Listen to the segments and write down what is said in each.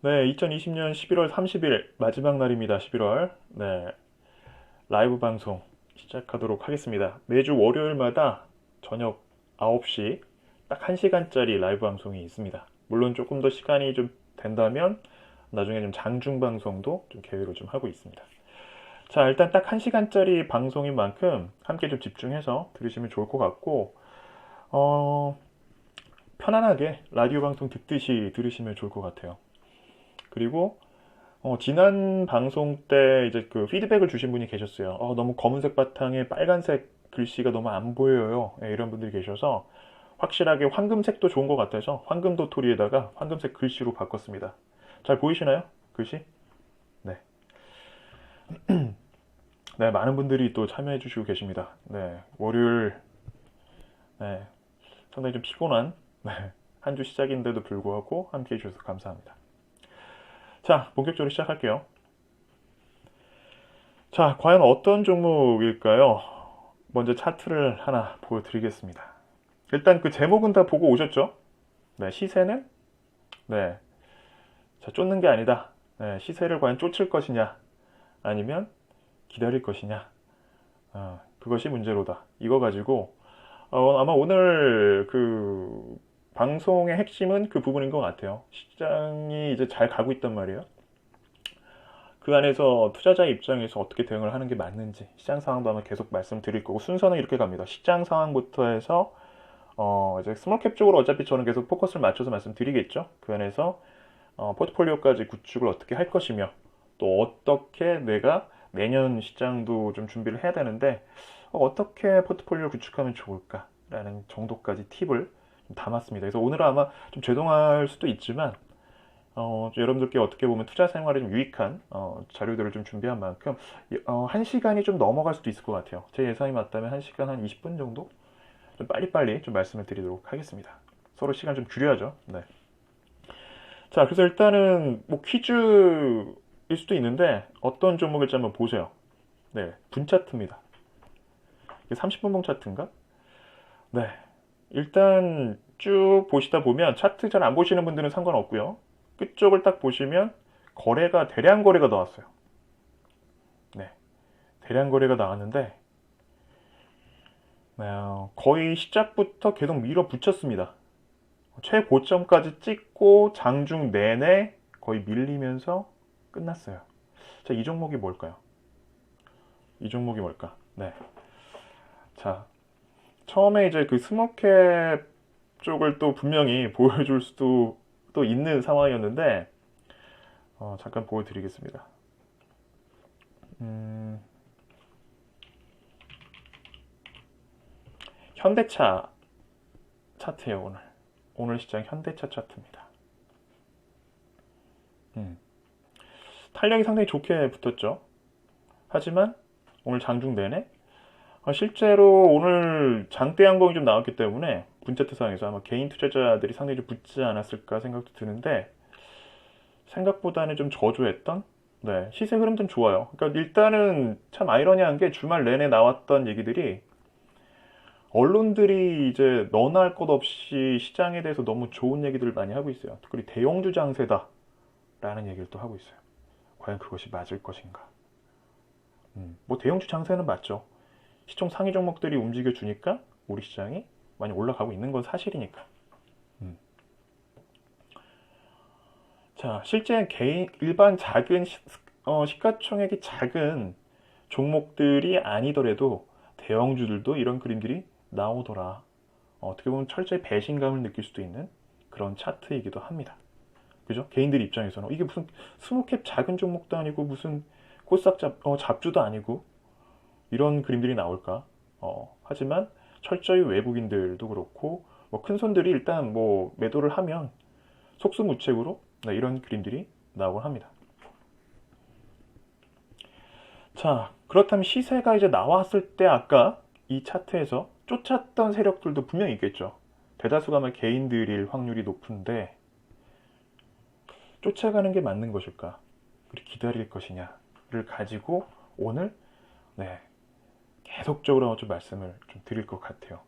네, 2020년 11월 30일 마지막 날입니다. 11월. 네, 라이브 방송 시작하도록 하겠습니다. 매주 월요일마다 저녁 9시 딱 1시간짜리 라이브 방송이 있습니다. 물론 조금 더 시간이 좀 된다면 나중에 좀 장중 방송도 좀 계획을 좀 하고 있습니다. 자, 일단 딱 1시간짜리 방송인 만큼 함께 좀 집중해서 들으시면 좋을 것 같고, 어, 편안하게 라디오 방송 듣듯이 들으시면 좋을 것 같아요. 그리고 지난 방송 때 이제 그 피드백을 주신 분이 계셨어요. 너무 검은색 바탕에 빨간색 글씨가 너무 안 보여요. 예, 이런 분들이 계셔서 확실하게 황금색도 좋은 것 같아서 황금 도토리에다가 황금색 글씨로 바꿨습니다. 잘 보이시나요? 글씨? 네. 네, 많은 분들이 또 참여해 주시고 계십니다. 네, 월요일, 네, 상당히 좀 피곤한, 네, 한 주 시작인데도 불구하고 함께 해주셔서 감사합니다. 자, 본격적으로 시작할게요. 자, 과연 어떤 종목일까요? 먼저 차트를 하나 보여드리겠습니다. 일단 그 제목은 다 보고 오셨죠? 네, 시세는? 네, 자, 쫓는 게 아니다. 네, 시세를 과연 쫓을 것이냐, 아니면 기다릴 것이냐. 그것이 문제로다. 이거 가지고, 아마 오늘 그 방송의 핵심은 그 부분인 것 같아요. 시장이 이제 잘 가고 있단 말이에요. 그 안에서 투자자 입장에서 어떻게 대응을 하는 게 맞는지 시장 상황도 아마 계속 말씀드릴 거고 순서는 이렇게 갑니다. 시장 상황부터 해서 이제 스몰캡 쪽으로 어차피 저는 계속 포커스를 맞춰서 말씀드리겠죠. 그 안에서 포트폴리오까지 구축을 어떻게 할 것이며 또 어떻게 내가 내년 시장도 좀 준비를 해야 되는데 어떻게 포트폴리오를 구축하면 좋을까라는 정도까지 팁을 좀 담았습니다. 그래서 오늘은 아마 좀 죄송할 수도 있지만 여러분들께 어떻게 보면 투자 생활에 좀 유익한 자료들을 좀 준비한 만큼 1시간이 좀 넘어갈 수도 있을 것 같아요. 제 예상이 맞다면 1시간 한 20분 정도? 좀 빨리빨리 좀 말씀을 드리도록 하겠습니다. 서로 시간 좀 줄여야죠. 네. 자, 그래서 일단은 뭐 퀴즈일 수도 있는데 어떤 종목일지 한번 보세요. 네, 분 차트입니다. 이게 30분봉 차트인가? 네. 일단 쭉 보시다 보면 차트 잘 안 보시는 분들은 상관없고요. 끝쪽을 딱 보시면 대량 거래가 나왔어요. 네. 대량 거래가 나왔는데 거의 시작부터 계속 밀어붙였습니다. 최고점까지 찍고 장중 내내 거의 밀리면서 끝났어요. 자, 이 종목이 뭘까요? 이 종목이 뭘까? 네. 자, 처음에 이제 그 스모캡 쪽을 또 분명히 보여줄 수도 또 있는 상황이었는데 잠깐 보여드리겠습니다. 현대차 차트예요, 오늘. 오늘 시장 현대차 차트입니다. 탄력이 상당히 좋게 붙었죠. 하지만 오늘 장중 내내 실제로 오늘 장대 양봉이 좀 나왔기 때문에 분차트상에서 아마 개인 투자자들이 상당히 좀 붙지 않았을까 생각도 드는데 생각보다는 좀 저조했던 네, 시세 흐름도 좋아요. 그러니까 일단은 참 아이러니한 게 주말 내내 나왔던 얘기들이 언론들이 이제 너나 할 것 없이 시장에 대해서 너무 좋은 얘기들을 많이 하고 있어요. 특히 대형주 장세다라는 얘기를 또 하고 있어요. 과연 그것이 맞을 것인가? 뭐 대형주 장세는 맞죠. 시총 상위 종목들이 움직여 주니까 우리 시장이 많이 올라가고 있는 건 사실이니까. 자, 실제 일반 작은 시가총액이 작은 종목들이 아니더라도 대형주들도 이런 그림들이 나오더라. 어떻게 보면 철저히 배신감을 느낄 수도 있는 그런 차트이기도 합니다. 그죠? 개인들 입장에서는 이게 무슨 스몰캡 작은 종목도 아니고 무슨 코스닥 잡주도 아니고 이런 그림들이 나올까? 하지만 철저히 외국인들도 그렇고 뭐큰 손들이 일단 뭐 매도를 하면 속수무책으로 네, 이런 그림들이 나오곤 합니다. 자, 그렇다면 시세가 이제 나왔을 때 아까 이 차트에서 쫓았던 세력들도 분명히 있겠죠. 대다수가 아마 개인들일 확률이 높은데 쫓아가는 게 맞는 것일까? 그리고 기다릴 것이냐를 가지고 오늘 네, 계속적으로 좀 말씀을 좀 드릴 것 같아요.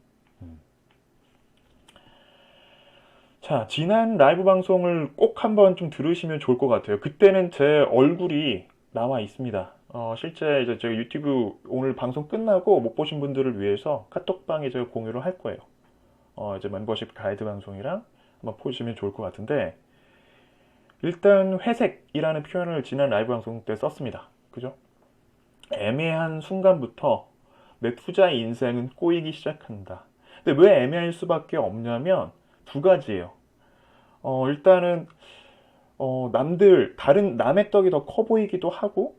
자, 지난 라이브 방송을 꼭 한번 좀 들으시면 좋을 것 같아요. 그때는 제 얼굴이 나와 있습니다. 실제 이제 제가 유튜브 오늘 방송 끝나고 못 보신 분들을 위해서 카톡방에 제가 공유를 할 거예요. 이제 멤버십 가이드 방송이랑 한번 보시면 좋을 것 같은데, 일단 회색이라는 표현을 지난 라이브 방송 때 썼습니다. 그죠? 애매한 순간부터 내 투자 인생은 꼬이기 시작한다. 근데 왜 애매할 수밖에 없냐면 두 가지예요. 일단은 다른 남의 떡이 더 커 보이기도 하고,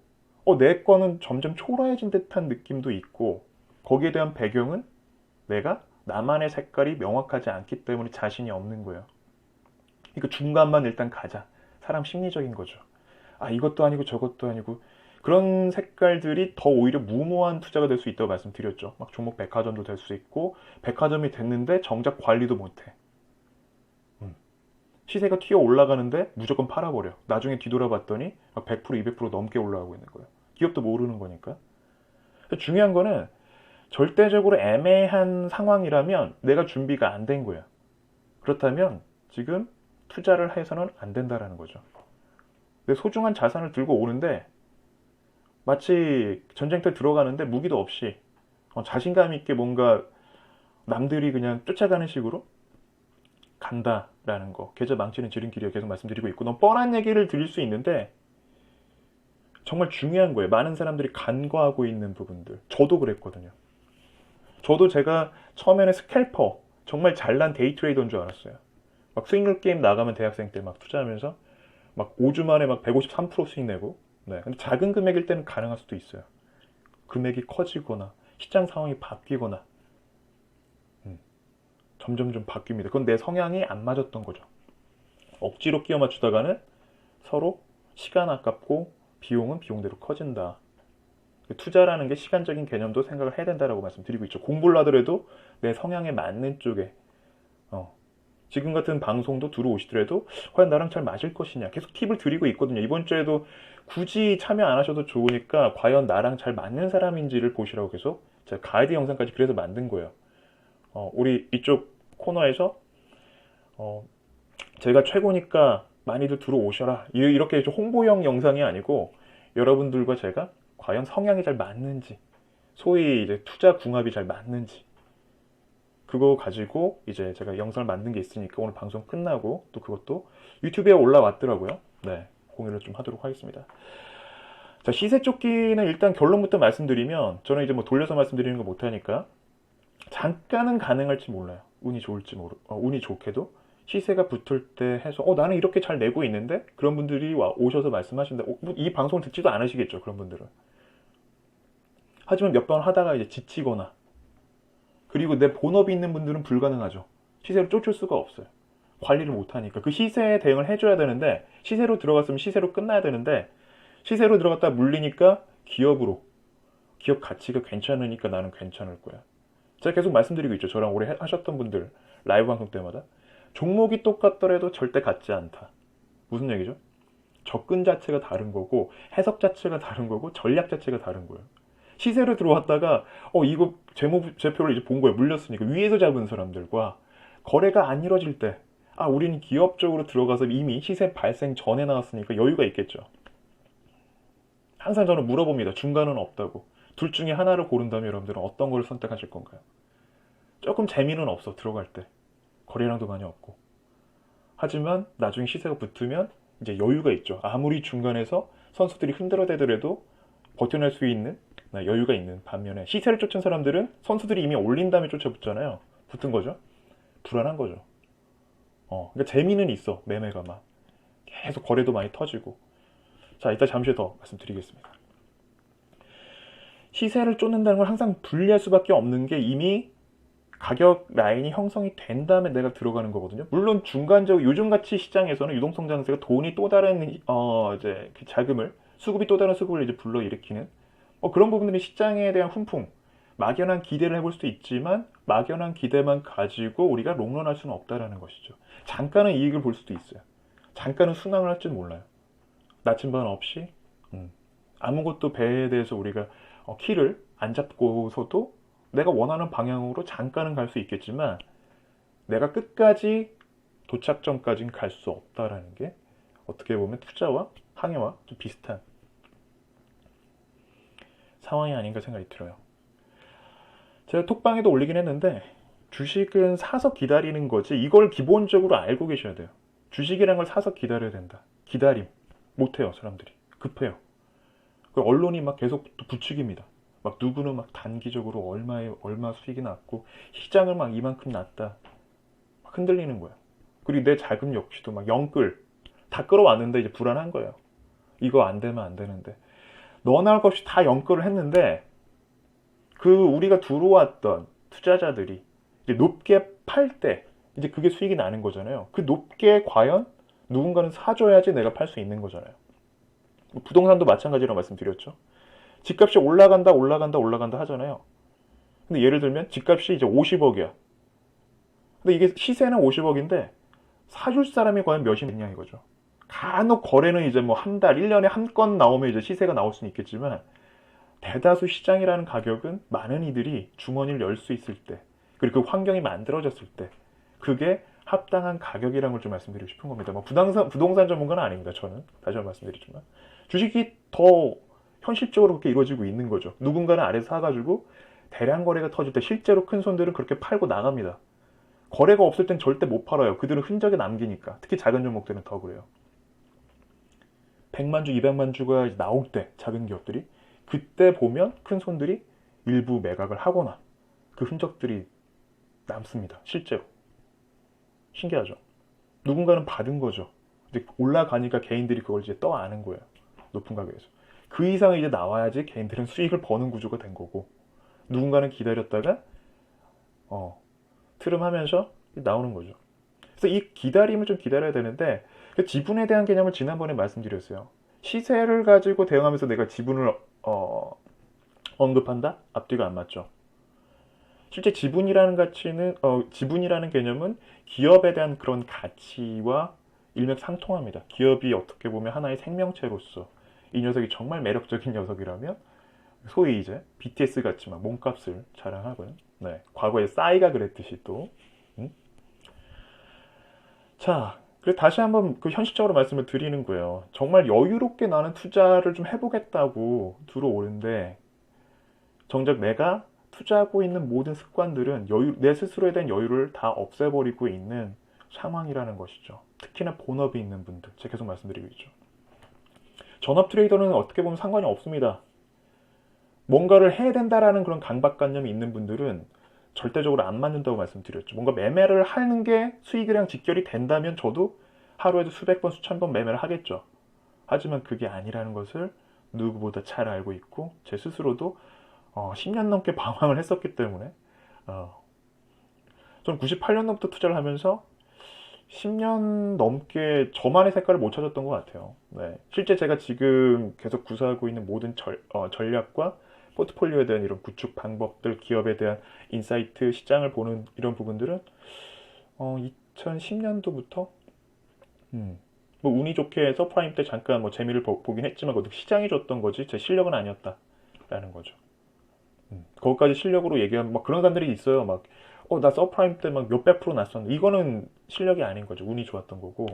내 거는 점점 초라해진 듯한 느낌도 있고, 거기에 대한 배경은 내가 나만의 색깔이 명확하지 않기 때문에 자신이 없는 거예요. 그러니까 중간만 일단 가자. 사람 심리적인 거죠. 아, 이것도 아니고 저것도 아니고. 그런 색깔들이 더 오히려 무모한 투자가 될 수 있다고 말씀드렸죠. 막 종목 백화점도 될 수 있고, 백화점이 됐는데 정작 관리도 못해. 시세가 튀어 올라가는데 무조건 팔아버려. 나중에 뒤돌아봤더니 100%, 200% 넘게 올라가고 있는 거예요. 기업도 모르는 거니까. 중요한 거는 절대적으로 애매한 상황이라면 내가 준비가 안 된 거예요. 그렇다면 지금 투자를 해서는 안 된다라는 거죠. 내 소중한 자산을 들고 오는데 마치 전쟁터에 들어가는데 무기도 없이 자신감 있게 뭔가 남들이 그냥 쫓아가는 식으로 간다라는 거. 계좌 망치는 지름길이야 계속 말씀드리고 있고, 너무 뻔한 얘기를 드릴 수 있는데 정말 중요한 거예요. 많은 사람들이 간과하고 있는 부분들. 저도 그랬거든요. 저도 제가 처음에는 스캘퍼, 정말 잘난 데이 트레이더인 줄 알았어요. 막 스윙률 게임 나가면 대학생 때 막 투자하면서 막 5주 만에 막 153% 수익 내고. 네. 근데 작은 금액일 때는 가능할 수도 있어요. 금액이 커지거나 시장 상황이 바뀌거나 점점 좀 바뀝니다. 그건 내 성향이 안 맞았던 거죠. 억지로 끼워 맞추다가는 서로 시간 아깝고 비용은 비용대로 커진다. 투자라는 게 시간적인 개념도 생각을 해야 된다라고 말씀드리고 있죠. 공부를 하더라도 내 성향에 맞는 쪽에 지금 같은 방송도 들어오시더라도 과연 나랑 잘 맞을 것이냐 계속 팁을 드리고 있거든요. 이번 주에도 굳이 참여 안 하셔도 좋으니까 과연 나랑 잘 맞는 사람인지를 보시라고 계속 제가 가이드 영상까지 그래서 만든 거예요. 우리 이쪽 코너에서 제가 최고니까 많이들 들어오셔라. 이렇게 좀 홍보형 영상이 아니고 여러분들과 제가 과연 성향이 잘 맞는지, 소위 이제 투자 궁합이 잘 맞는지, 그거 가지고 이제 제가 영상을 만든 게 있으니까 오늘 방송 끝나고 또 그것도 유튜브에 올라왔더라고요. 네, 공유를 좀 하도록 하겠습니다. 자, 시세 쫓기는 일단 결론부터 말씀드리면, 저는 이제 뭐 돌려서 말씀드리는 거 못하니까 잠깐은 가능할지 몰라요. 운이 좋게도 시세가 붙을 때 해서 나는 이렇게 잘 내고 있는데, 그런 분들이 오셔서 말씀하신다. 이 방송을 듣지도 않으시겠죠, 그런 분들은. 하지만 몇 번 하다가 이제 지치거나, 그리고 내 본업이 있는 분들은 불가능하죠. 시세로 쫓을 수가 없어요. 관리를 못하니까. 그 시세에 대응을 해줘야 되는데, 시세로 들어갔으면 시세로 끝나야 되는데, 시세로 들어갔다 물리니까 기업 가치가 괜찮으니까 나는 괜찮을 거야. 제가 계속 말씀드리고 있죠. 저랑 오래 하셨던 분들 라이브 방송 때마다 종목이 똑같더라도 절대 같지 않다. 무슨 얘기죠? 접근 자체가 다른 거고, 해석 자체가 다른 거고, 전략 자체가 다른 거예요. 시세로 들어왔다가 이거 제표를 이제 본 거예요. 물렸으니까 위에서 잡은 사람들과 거래가 안 이루어질 때, 우리는 기업적으로 들어가서 이미 시세 발생 전에 나왔으니까 여유가 있겠죠. 항상 저는 물어봅니다. 중간은 없다고. 둘 중에 하나를 고른다면 여러분들은 어떤 걸 선택하실 건가요? 조금 재미는 없어, 들어갈 때. 거래량도 많이 없고. 하지만 나중에 시세가 붙으면 이제 여유가 있죠. 아무리 중간에서 선수들이 흔들어대더라도 버텨낼 수 있는 여유가 있는 반면에, 시세를 쫓은 사람들은 선수들이 이미 올린 다음에 쫓아붙잖아요. 붙은 거죠. 불안한 거죠. 그러니까 재미는 있어, 매매가 막. 계속 거래도 많이 터지고. 자, 이따 잠시 더 말씀드리겠습니다. 시세를 쫓는다는 걸 항상 분리할 수밖에 없는 게, 이미 가격 라인이 형성이 된 다음에 내가 들어가는 거거든요. 물론 중간적으로 요즘같이 시장에서는 유동성 장세가 돈이 또 다른 이제 그 자금을, 수급이 또 다른 수급을 이제 불러일으키는 그런 부분들이 시장에 대한 훈풍, 막연한 기대를 해볼 수도 있지만 막연한 기대만 가지고 우리가 롱런할 수는 없다라는 것이죠. 잠깐은 이익을 볼 수도 있어요. 잠깐은 순항을 할 줄 몰라요. 나침반 없이 아무것도 배에 대해서 우리가 키를 안 잡고서도 내가 원하는 방향으로 잠깐은 갈 수 있겠지만, 내가 끝까지 도착점까지는 갈 수 없다라는 게 어떻게 보면 투자와 항해와 좀 비슷한 상황이 아닌가 생각이 들어요. 제가 톡방에도 올리긴 했는데 주식은 사서 기다리는 거지 이걸 기본적으로 알고 계셔야 돼요. 주식이란 걸 사서 기다려야 된다. 기다림 못해요. 사람들이 급해요. 언론이 막 계속 부추깁니다. 막 누구는 막 단기적으로 얼마 수익이 났고 시장을 막 이만큼 났다. 막 흔들리는 거예요. 그리고 내 자금 역시도 막 영끌 다 끌어왔는데 이제 불안한 거예요. 이거 안 되면 안 되는데 너나 할 것 없이 다 영끌을 했는데 그 우리가 들어왔던 투자자들이 이제 높게 팔 때 이제 그게 수익이 나는 거잖아요. 그 높게 과연 누군가는 사줘야지 내가 팔 수 있는 거잖아요. 부동산도 마찬가지로 말씀드렸죠. 집값이 올라간다 하잖아요. 근데 예를 들면 집값이 이제 50억이야. 근데 이게 시세는 50억인데 사줄 사람이 과연 몇이 있냐 이거죠. 간혹 거래는 이제 뭐 한 달, 1년에 한 건 나오면 이제 시세가 나올 수는 있겠지만 대다수 시장이라는 가격은 많은 이들이 주머니를 열 수 있을 때 그리고 그 환경이 만들어졌을 때 그게 합당한 가격이라는 걸 좀 말씀드리고 싶은 겁니다. 뭐 부동산 전문가는 아닙니다. 저는 다시 한번 말씀드리지만 주식이 더 현실적으로 그렇게 이루어지고 있는 거죠. 누군가는 아래서 사가지고 대량 거래가 터질 때 실제로 큰 손들은 그렇게 팔고 나갑니다. 거래가 없을 땐 절대 못 팔아요. 그들은 흔적이 남기니까. 특히 작은 종목들은 더 그래요. 100만 주, 200만 주가 나올 때 작은 기업들이 그때 보면 큰 손들이 일부 매각을 하거나 그 흔적들이 남습니다. 실제로. 신기하죠? 누군가는 받은 거죠. 이제 올라가니까 개인들이 그걸 이제 떠안은 거예요. 높은 가격에서. 그 이상이 이제 나와야지 개인들은 수익을 버는 구조가 된 거고 누군가는 기다렸다가 트름하면서 나오는 거죠. 그래서 이 기다림을 좀 기다려야 되는데 지분에 대한 개념을 지난번에 말씀드렸어요. 시세를 가지고 대응하면서 내가 지분을 언급한다? 앞뒤가 안 맞죠. 실제 지분이라는 가치는 지분이라는 개념은 기업에 대한 그런 가치와 일맥상통합니다. 기업이 어떻게 보면 하나의 생명체로서 이 녀석이 정말 매력적인 녀석이라면 소위 이제 BTS 같지만 몸값을 자랑하고요. 네, 과거에 싸이가 그랬듯이 또. 자, 그래서 다시 한번 그 현실적으로 말씀을 드리는 거예요. 정말 여유롭게 나는 투자를 좀 해보겠다고 들어오는데 정작 내가 투자하고 있는 모든 습관들은 내 스스로에 대한 여유를 다 없애버리고 있는 상황이라는 것이죠. 특히나 본업이 있는 분들, 제가 계속 말씀드리고 있죠. 전업 트레이더는 어떻게 보면 상관이 없습니다. 뭔가를 해야 된다라는 그런 강박관념이 있는 분들은 절대적으로 안 맞는다고 말씀드렸죠. 뭔가 매매를 하는 게 수익이랑 직결이 된다면 저도 하루에도 수백 번, 수천 번 매매를 하겠죠. 하지만 그게 아니라는 것을 누구보다 잘 알고 있고 제 스스로도 10년 넘게 방황을 했었기 때문에 전 98년도부터 투자를 하면서 10년 넘게 저만의 색깔을 못 찾았던 것 같아요. 네. 실제 제가 지금 계속 구사하고 있는 모든 전략과 포트폴리오에 대한 이런 구축 방법들, 기업에 대한 인사이트, 시장을 보는 이런 부분들은 2010년도부터 뭐 운이 좋게 서프라임 때 잠깐 뭐 재미를 보긴 했지만 그것도 시장이 줬던 거지 제 실력은 아니었다라는 거죠. 거기까지 실력으로 얘기하면 막 그런 사람들이 있어요. 막 나 서프라임 때 막 몇백 프로 났었는데 이거는 실력이 아닌 거죠. 운이 좋았던 거고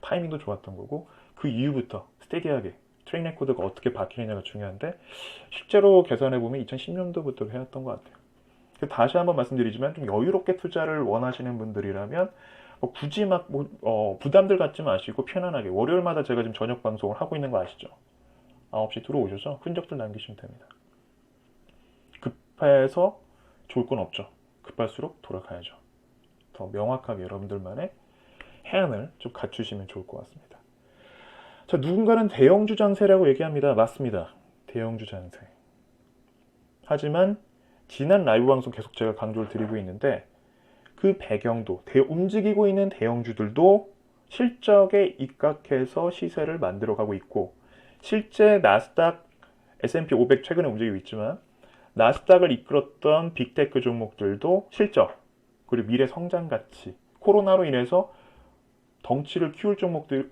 타이밍도 좋았던 거고 그 이후부터 스테디하게 트랙 레코드가 어떻게 바뀌느냐가 중요한데 실제로 계산해보면 2010년도부터 해왔던 것 같아요. 다시 한번 말씀드리지만 좀 여유롭게 투자를 원하시는 분들이라면 굳이 막 부담들 갖지 마시고 편안하게 월요일마다 제가 지금 저녁 방송을 하고 있는 거 아시죠? 9시 들어오셔서 흔적들 남기시면 됩니다. 급해서 좋을 건 없죠. 급할수록 돌아가야죠. 더 명확하게 여러분들만의 해안을 좀 갖추시면 좋을 것 같습니다. 자, 누군가는 대형주 장세라고 얘기합니다. 맞습니다. 대형주 장세. 하지만 지난 라이브 방송 계속 제가 강조를 드리고 있는데 그 배경도 움직이고 있는 대형주들도 실적에 입각해서 시세를 만들어가고 있고 실제 나스닥, S&P 500 최근에 움직이고 있지만 나스닥을 이끌었던 빅테크 종목들도 실적 그리고 미래 성장 가치 코로나로 인해서 덩치를 키울 종목들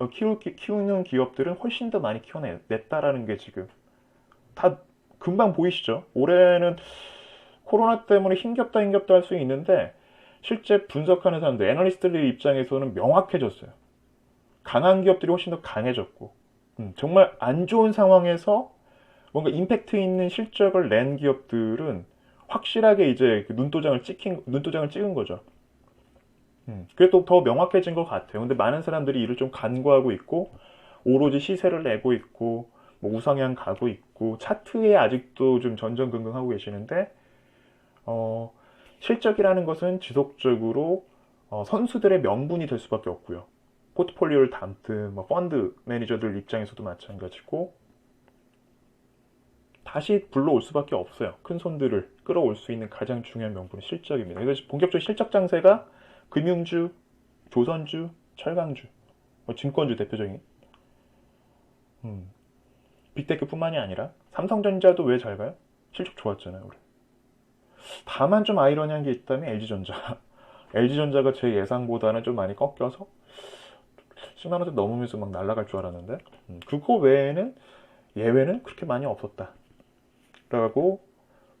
키우는 기업들은 훨씬 더 많이 키워냈다라는 게 지금 다 금방 보이시죠? 올해는 코로나 때문에 힘겹다 할 수 있는데 실제 분석하는 사람들, 애널리스트들 입장에서는 명확해졌어요. 강한 기업들이 훨씬 더 강해졌고, 정말 안 좋은 상황에서 뭔가 임팩트 있는 실적을 낸 기업들은 확실하게 이제 그 눈도장을 찍은 거죠. 그게 또 더 명확해진 것 같아요. 근데 많은 사람들이 이를 좀 간과하고 있고, 오로지 시세를 내고 있고, 뭐 우상향 가고 있고, 차트에 아직도 좀 전전긍긍하고 계시는데, 어, 실적이라는 것은 지속적으로 선수들의 명분이 될 수밖에 없고요. 포트폴리오를 담든 뭐 펀드 매니저들 입장에서도 마찬가지고, 다시 불러올 수밖에 없어요. 큰 손들을 끌어올 수 있는 가장 중요한 명분은 실적입니다. 그래서 본격적인 실적 장세가 금융주, 조선주, 철강주, 뭐 증권주 대표적인 빅테크뿐만이 아니라 삼성전자도 왜 잘 가요? 실적 좋았잖아요. 올해. 다만 좀 아이러니한 게 있다면 LG전자. LG전자가 제 예상보다는 좀 많이 꺾여서 10만 원대 넘으면서 막 날아갈 줄 알았는데 그거 외에는 예외는 그렇게 많이 없었다라고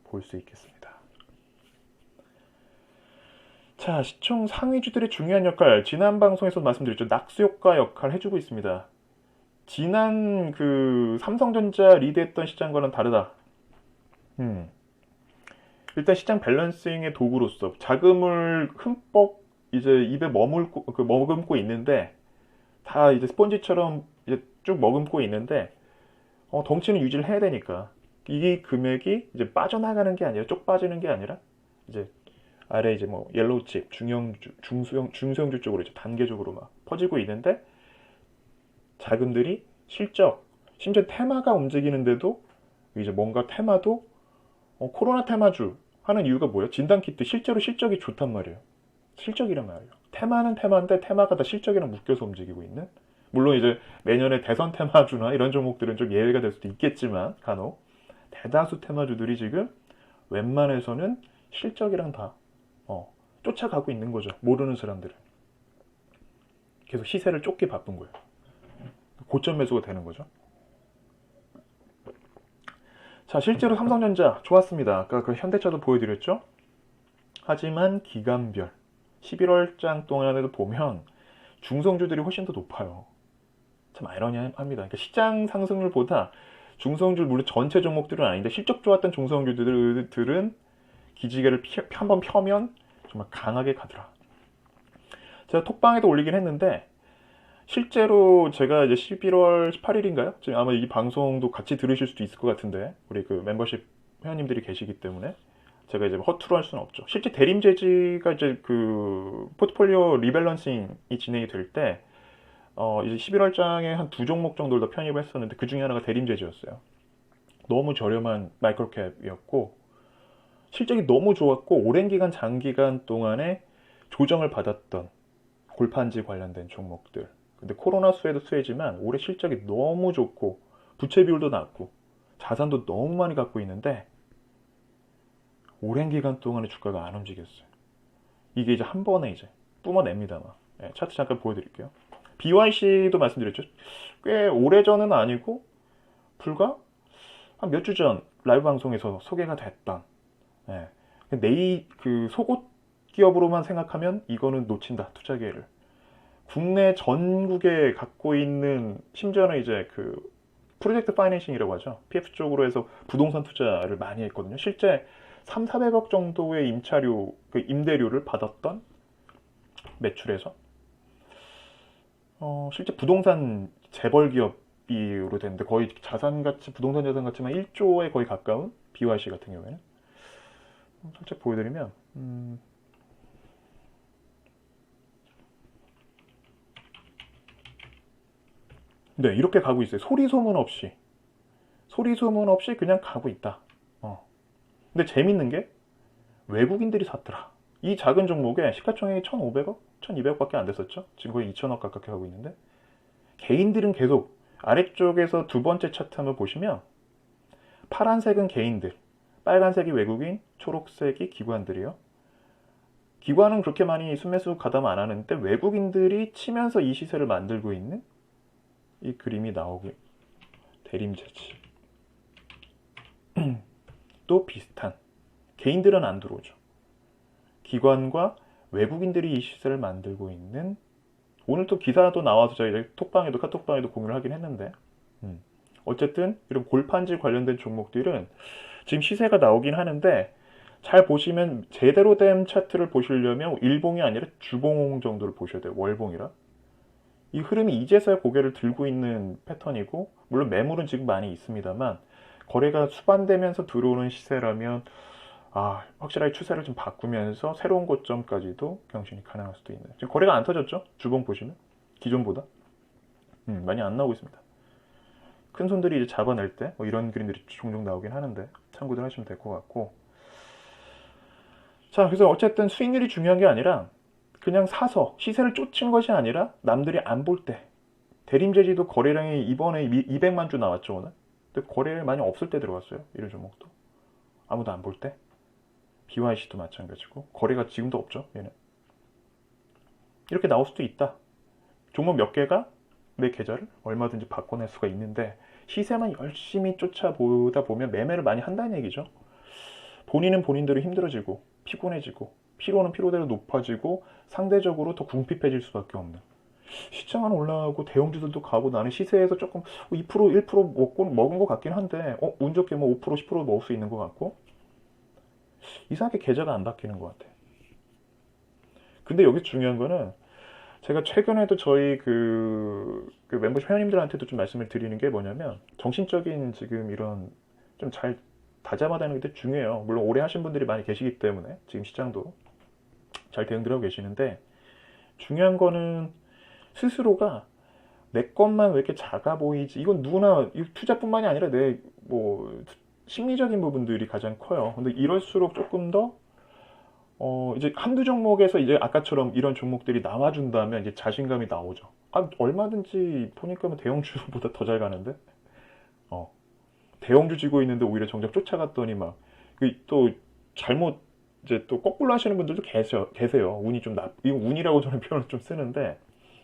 볼 수 있겠습니다. 자, 시총 상위주들의 중요한 역할, 지난 방송에서 말씀드렸죠. 낙수효과 역할 해주고 있습니다. 지난 그 삼성전자 리드했던 시장과는 다르다. 일단 시장 밸런싱의 도구로서 자금을 흠뻑 이제 입에 머금고 있는데 다 이제 스펀지처럼 이제 쭉 머금고 있는데 덩치는 유지를 해야 되니까 이 금액이 이제 빠져나가는 게 아니라 쪽 빠지는 게 아니라 이제 아래 이제 뭐 옐로우칩, 중형주, 중소형주 쪽으로 이제 단계적으로 막 퍼지고 있는데 자금들이 실적, 심지어 테마가 움직이는데도 이제 뭔가 테마도 코로나 테마주 하는 이유가 뭐예요? 진단키트 실제로 실적이 좋단 말이에요. 실적이란 말이에요. 테마는 테마인데 테마가 다 실적이랑 묶여서 움직이고 있는. 물론 이제 내년에 대선 테마주나 이런 종목들은 좀 예외가 될 수도 있겠지만 간혹 대다수 테마주들이 지금 웬만해서는 실적이랑 다 쫓아가고 있는 거죠. 모르는 사람들은. 계속 시세를 쫓기 바쁜 거예요. 고점 매수가 되는 거죠. 자, 실제로 삼성전자 좋았습니다. 아까 그 현대차도 보여드렸죠? 하지만 기간별 11월장 동안에도 보면 중성주들이 훨씬 더 높아요. 참 아이러니합니다. 그러니까 시장 상승률보다 중성주 물론 전체 종목들은 아닌데 실적 좋았던 중성주들은 기지개를 한번 펴면 정말 강하게 가더라. 제가 톡방에도 올리긴 했는데 실제로 제가 이제 11월 18일인가요? 지금 아마 이 방송도 같이 들으실 수도 있을 것 같은데 우리 그 멤버십 회원님들이 계시기 때문에 제가 이제 허투루 할 수는 없죠. 실제 대림제지가 이제 그 포트폴리오 리밸런싱이 진행이 될 때 이제 11월장에 한 두 종목 정도를 더 편입을 했었는데 그 중에 하나가 대림제지였어요. 너무 저렴한 마이크로캡이었고 실적이 너무 좋았고 오랜 기간 장기간 동안에 조정을 받았던 골판지 관련된 종목들. 근데 코로나 수혜도 수혜지만 올해 실적이 너무 좋고 부채 비율도 낮고 자산도 너무 많이 갖고 있는데 오랜 기간 동안에 주가가 안 움직였어요. 이게 이제 한 번에 이제 뿜어냅니다. 네, 차트 잠깐 보여드릴게요. BYC도 말씀드렸죠. 꽤 오래전은 아니고 불과 한 몇 주 전 라이브 방송에서 소개가 됐던 그 속옷 기업으로만 생각하면 이거는 놓친다. 투자 기회를. 국내 전국에 갖고 있는 심지어는 이제 그 프로젝트 파이낸싱이라고 하죠. PF 쪽으로 해서 부동산 투자를 많이 했거든요. 실제 3, 400억 정도의 임차료, 그 임대료를 받았던 매출에서 실제 부동산 재벌 기업으로 되는데 거의 부동산 자산 가치만 1조에 거의 가까운 BYC 같은 경우에는 살짝 보여드리면 네, 이렇게 가고 있어요. 소리 소문 없이 그냥 가고 있다. 근데 재밌는 게 외국인들이 샀더라. 이 작은 종목에 시가총액이 1,500억, 1,200억밖에 안 됐었죠. 지금 거의 2,000억 가깝게 가고 있는데 개인들은 계속 아래쪽에서 두 번째 차트 한번 보시면 파란색은 개인들, 빨간색이 외국인, 초록색이 기관들이요. 기관은 그렇게 많이 순매수 가담 안 하는데 외국인들이 치면서 이 시세를 만들고 있는 이 그림이 나오고 대림제지 또 비슷한 개인들은 안 들어오죠. 기관과 외국인들이 이 시세를 만들고 있는, 오늘 또 기사도 나와서 저희 톡방에도 카톡방에도 공유를 하긴 했는데, 어쨌든 이런 골판지 관련된 종목들은 지금 시세가 나오긴 하는데, 잘 보시면 제대로 된 차트를 보시려면 일봉이 아니라 주봉 정도를 보셔야 돼요. 월봉이라. 이 흐름이 이제서야 고개를 들고 있는 패턴이고, 물론 매물은 지금 많이 있습니다만 거래가 수반되면서 들어오는 시세라면 확실하게 추세를 좀 바꾸면서 새로운 고점까지도 경신이 가능할 수도 있는. 지금 거래가 안 터졌죠? 주봉 보시면 기존보다 많이 안 나오고 있습니다. 큰 손들이 이제 잡아낼 때 뭐 이런 그림들이 종종 나오긴 하는데 참고들 하시면 될 것 같고. 자, 그래서 어쨌든 수익률이 중요한 게 아니라 그냥 사서 시세를 쫓는 것이 아니라 남들이 안 볼 때, 대림제지도 거래량이 이번에 200만 주 나왔죠 오늘. 근데 거래 많이 없을 때 들어갔어요. 이런 종목도 아무도 안 볼 때. BYC도 마찬가지고 거래가 지금도 없죠 얘는. 이렇게 나올 수도 있다. 종목 몇 개가 내 계좌를 얼마든지 바꿔낼 수가 있는데, 시세만 열심히 쫓아보다 보면 매매를 많이 한다는 얘기죠. 본인은 본인대로 힘들어지고 피곤해지고 피로는 피로대로 높아지고 상대적으로 더 궁핍해질 수밖에 없는. 시장은 올라가고 대형주들도 가고 나는 시세에서 조금 2% 1% 먹은 것 같긴 한데 운 좋게 뭐 5% 10% 먹을 수 있는 것 같고, 이상하게 계좌가 안 바뀌는 것 같아. 근데 여기 중요한 거는, 제가 최근에도 저희 그 멤버십 회원님들한테도 좀 말씀을 드리는 게 뭐냐면, 정신적인 지금 이런 좀 잘 다잡아다니는 게 되게 중요해요. 물론 오래 하신 분들이 많이 계시기 때문에 지금 시장도 잘 대응들 하고 계시는데, 중요한 거는 스스로가 내 것만 왜 이렇게 작아 보이지? 이건 누구나 투자뿐만이 아니라 내 뭐 심리적인 부분들이 가장 커요. 근데 이럴수록 조금 더 이제 한두 종목에서 이제 아까처럼 이런 종목들이 나와준다면 이제 자신감이 나오죠. 얼마든지 보니까 뭐 대형주보다 더 잘 가는데, 대형주 쥐고 있는데 오히려 정작 쫓아갔더니 막 또 잘못 이제 또 거꾸로 하시는 분들도 계세요. 운이 좀 이거 운이라고 저는 표현을 좀 쓰는데,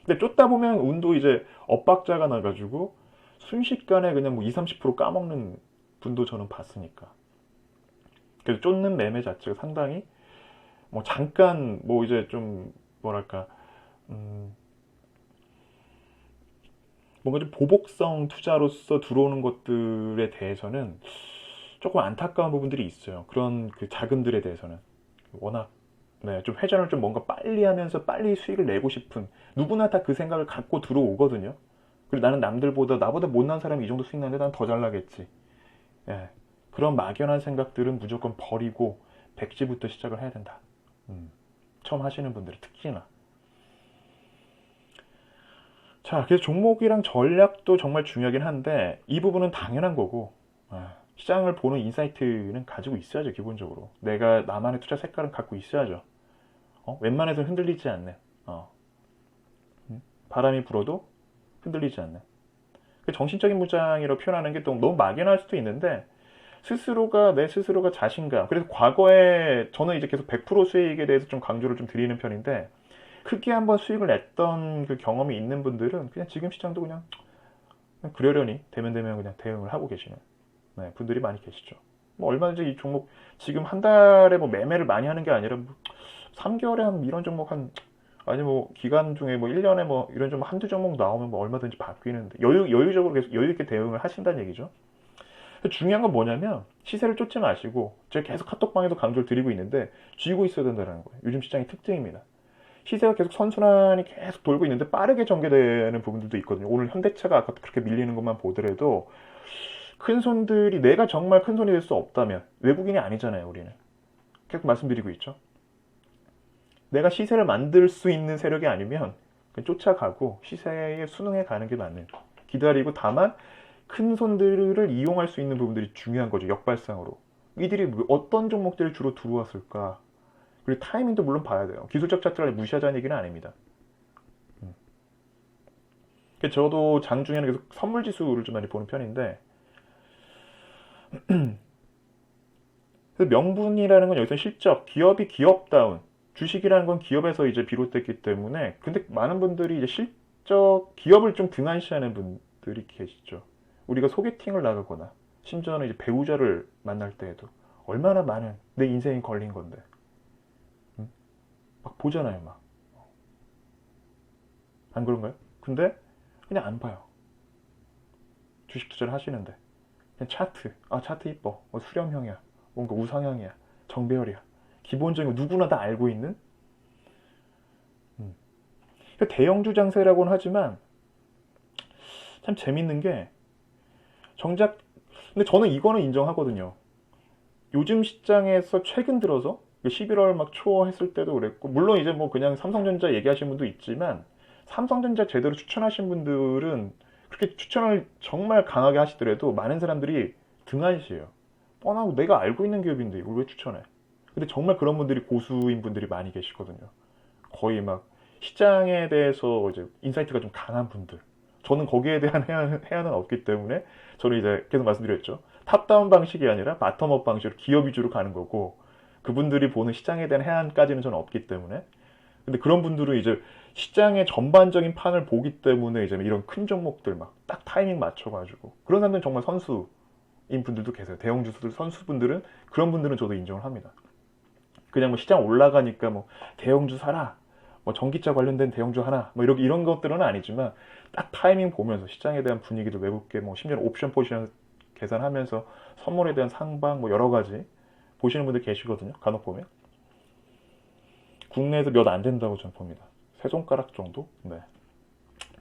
근데 쫓다 보면 운도 이제 엇박자가 나가지고 순식간에 그냥 뭐 20, 30% 까먹는 분도 저는 봤으니까. 그래서 쫓는 매매 자체가 상당히 뭐 잠깐 뭐 이제 좀 뭐랄까 뭔가 좀 보복성 투자로서 들어오는 것들에 대해서는 조금 안타까운 부분들이 있어요. 그런 그 자금들에 대해서는 워낙 좀 회전을 좀 뭔가 빨리 하면서 빨리 수익을 내고 싶은, 누구나 다 그 생각을 갖고 들어오거든요. 그리고 나는 남들보다 나보다 못난 사람이 이 정도 수익 나는데 난 더 잘 나겠지. 그런 막연한 생각들은 무조건 버리고 백지부터 시작을 해야 된다. 처음 하시는 분들은 특히나. 자, 그래서 종목이랑 전략도 정말 중요하긴 한데 이 부분은 당연한 거고, 시장을 보는 인사이트는 가지고 있어야죠. 기본적으로 내가 나만의 투자 색깔은 갖고 있어야죠. 웬만해서는 흔들리지 않는, 바람이 불어도 흔들리지 않는, 정신적인 무장이라고 표현하는 게 또 너무 막연할 수도 있는데, 내 스스로가 자신감. 그래서 과거에 저는 이제 계속 100% 수익에 대해서 좀 강조를 좀 드리는 편인데, 크게 한번 수익을 냈던 그 경험이 있는 분들은 그냥 지금 시장도 그냥 그러려니 되면 그냥 대응을 하고 계시는 분들이 많이 계시죠. 뭐 얼마든지 이 종목 지금 한 달에 뭐 매매를 많이 하는 게 아니라 뭐 3개월에 한 이런 종목 아니 뭐 기간 중에 뭐 1년에 뭐 이런 좀 한두 종목 나오면 뭐 얼마든지 바뀌는데 여유적으로 계속 여유 있게 대응을 하신다는 얘기죠. 중요한 건 뭐냐면 시세를 쫓지 마시고, 제가 계속 카톡방에도 강조를 드리고 있는데 쥐고 있어야 된다는 거예요. 요즘 시장의 특징입니다. 시세가 계속 선순환이 계속 돌고 있는데 빠르게 전개되는 부분들도 있거든요. 오늘 현대차가 아까 그렇게 밀리는 것만 보더라도 큰 손들이, 내가 정말 큰 손이 될 수 없다면, 외국인이 아니잖아요 우리는. 계속 말씀드리고 있죠. 내가 시세를 만들 수 있는 세력이 아니면 그냥 쫓아가고 시세에 순응해 가는 게 맞는, 기다리고 다만 큰 손들을 이용할 수 있는 부분들이 중요한 거죠. 역발상으로 이들이 어떤 종목들이 주로 들어왔을까, 그리고 타이밍도 물론 봐야 돼요. 기술적 차트를 무시하자는 얘기는 아닙니다. 저도 장중에는 계속 선물 지수를 좀 많이 보는 편인데, 명분이라는 건 여기서 실적, 기업이 기업다운, 주식이라는 건 기업에서 이제 비롯됐기 때문에, 근데 많은 분들이 이제 실적, 기업을 좀 등한시하는 분들이 계시죠. 우리가 소개팅을 나가거나 심지어는 이제 배우자를 만날 때에도 얼마나 많은 내 인생이 걸린 건데 막 보잖아요, 막. 안 그런가요? 근데 그냥 안 봐요. 주식 투자를 하시는데. 그냥 차트. 아, 차트 이뻐. 수렴형이야. 뭔가 우상향이야. 정배열이야. 기본적인 거 누구나 다 알고 있는. 음. 그러니까 대형주 장세라고는 하지만 참 재밌는 게 정작 근데 저는 이거는 인정하거든요. 요즘 시장에서 최근 들어서 11월 막 초 했을 때도 그랬고 물론 이제 뭐 그냥 삼성전자 얘기하신 분도 있지만 삼성전자 제대로 추천하신 분들은 그렇게 추천을 정말 강하게 하시더라도 많은 사람들이 등한시해요. 뻔하고 내가 알고 있는 기업인데 이걸 왜 추천해? 근데 정말 그런 분들이 고수인 분들이 많이 계시거든요. 거의 막 시장에 대해서 이제 인사이트가 좀 강한 분들. 저는 거기에 대한 해안은 없기 때문에 저는 이제 계속 말씀드렸죠. 탑다운 방식이 아니라 바텀업 방식으로 기업 위주로 가는 거고 그분들이 보는 시장에 대한 해안까지는 저는 없기 때문에 근데 그런 분들은 이제 시장의 전반적인 판을 보기 때문에 이제 이런 큰 종목들 막 딱 타이밍 맞춰가지고 그런 사람들은 정말 선수인 분들도 계세요. 대형 주수들 선수분들은 그런 분들은 저도 인정을 합니다. 그냥 뭐 시장 올라가니까 뭐 대형주 사라, 뭐 전기차 관련된 대형주 하나, 뭐 이렇게 이런 것들은 아니지만 딱 타이밍 보면서 시장에 대한 분위기도 외국계 뭐 심지어 옵션 포지션 계산하면서 선물에 대한 상방 뭐 여러 가지 보시는 분들 계시거든요. 간혹 보면 국내에서 몇 안 된다고 저는 봅니다. 세 손가락 정도? 네.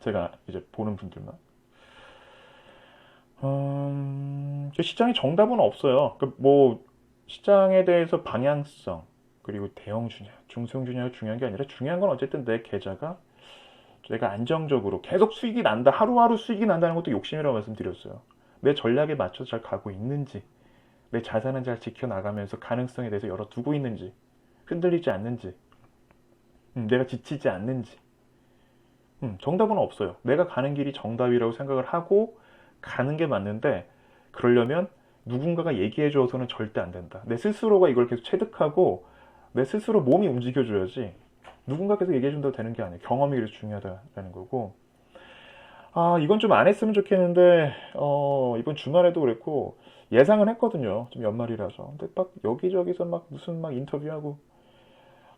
제가 이제 보는 분들만. 시장에 정답은 없어요. 뭐 시장에 대해서 방향성 그리고 대형주냐, 중소형주냐가 중요한 게 아니라 중요한 건 어쨌든 내 계좌가 내가 안정적으로 계속 수익이 난다, 하루하루 수익이 난다는 것도 욕심이라고 말씀드렸어요. 내 전략에 맞춰서 잘 가고 있는지, 내 자산은 잘 지켜나가면서 가능성에 대해서 열어두고 있는지, 흔들리지 않는지, 내가 지치지 않는지. 정답은 없어요. 내가 가는 길이 정답이라고 생각을 하고 가는 게 맞는데 그러려면 누군가가 얘기해줘서는 절대 안 된다. 내 스스로가 이걸 계속 체득하고 내 스스로 몸이 움직여줘야지 누군가 계속 얘기해준다고 되는 게 아니에요. 경험이 그래서 중요하다는 거고 아 이건 좀 안 했으면 좋겠는데 이번 주말에도 그랬고 예상은 했거든요. 좀 연말이라서 근데 막 여기저기서 막 무슨 막 인터뷰하고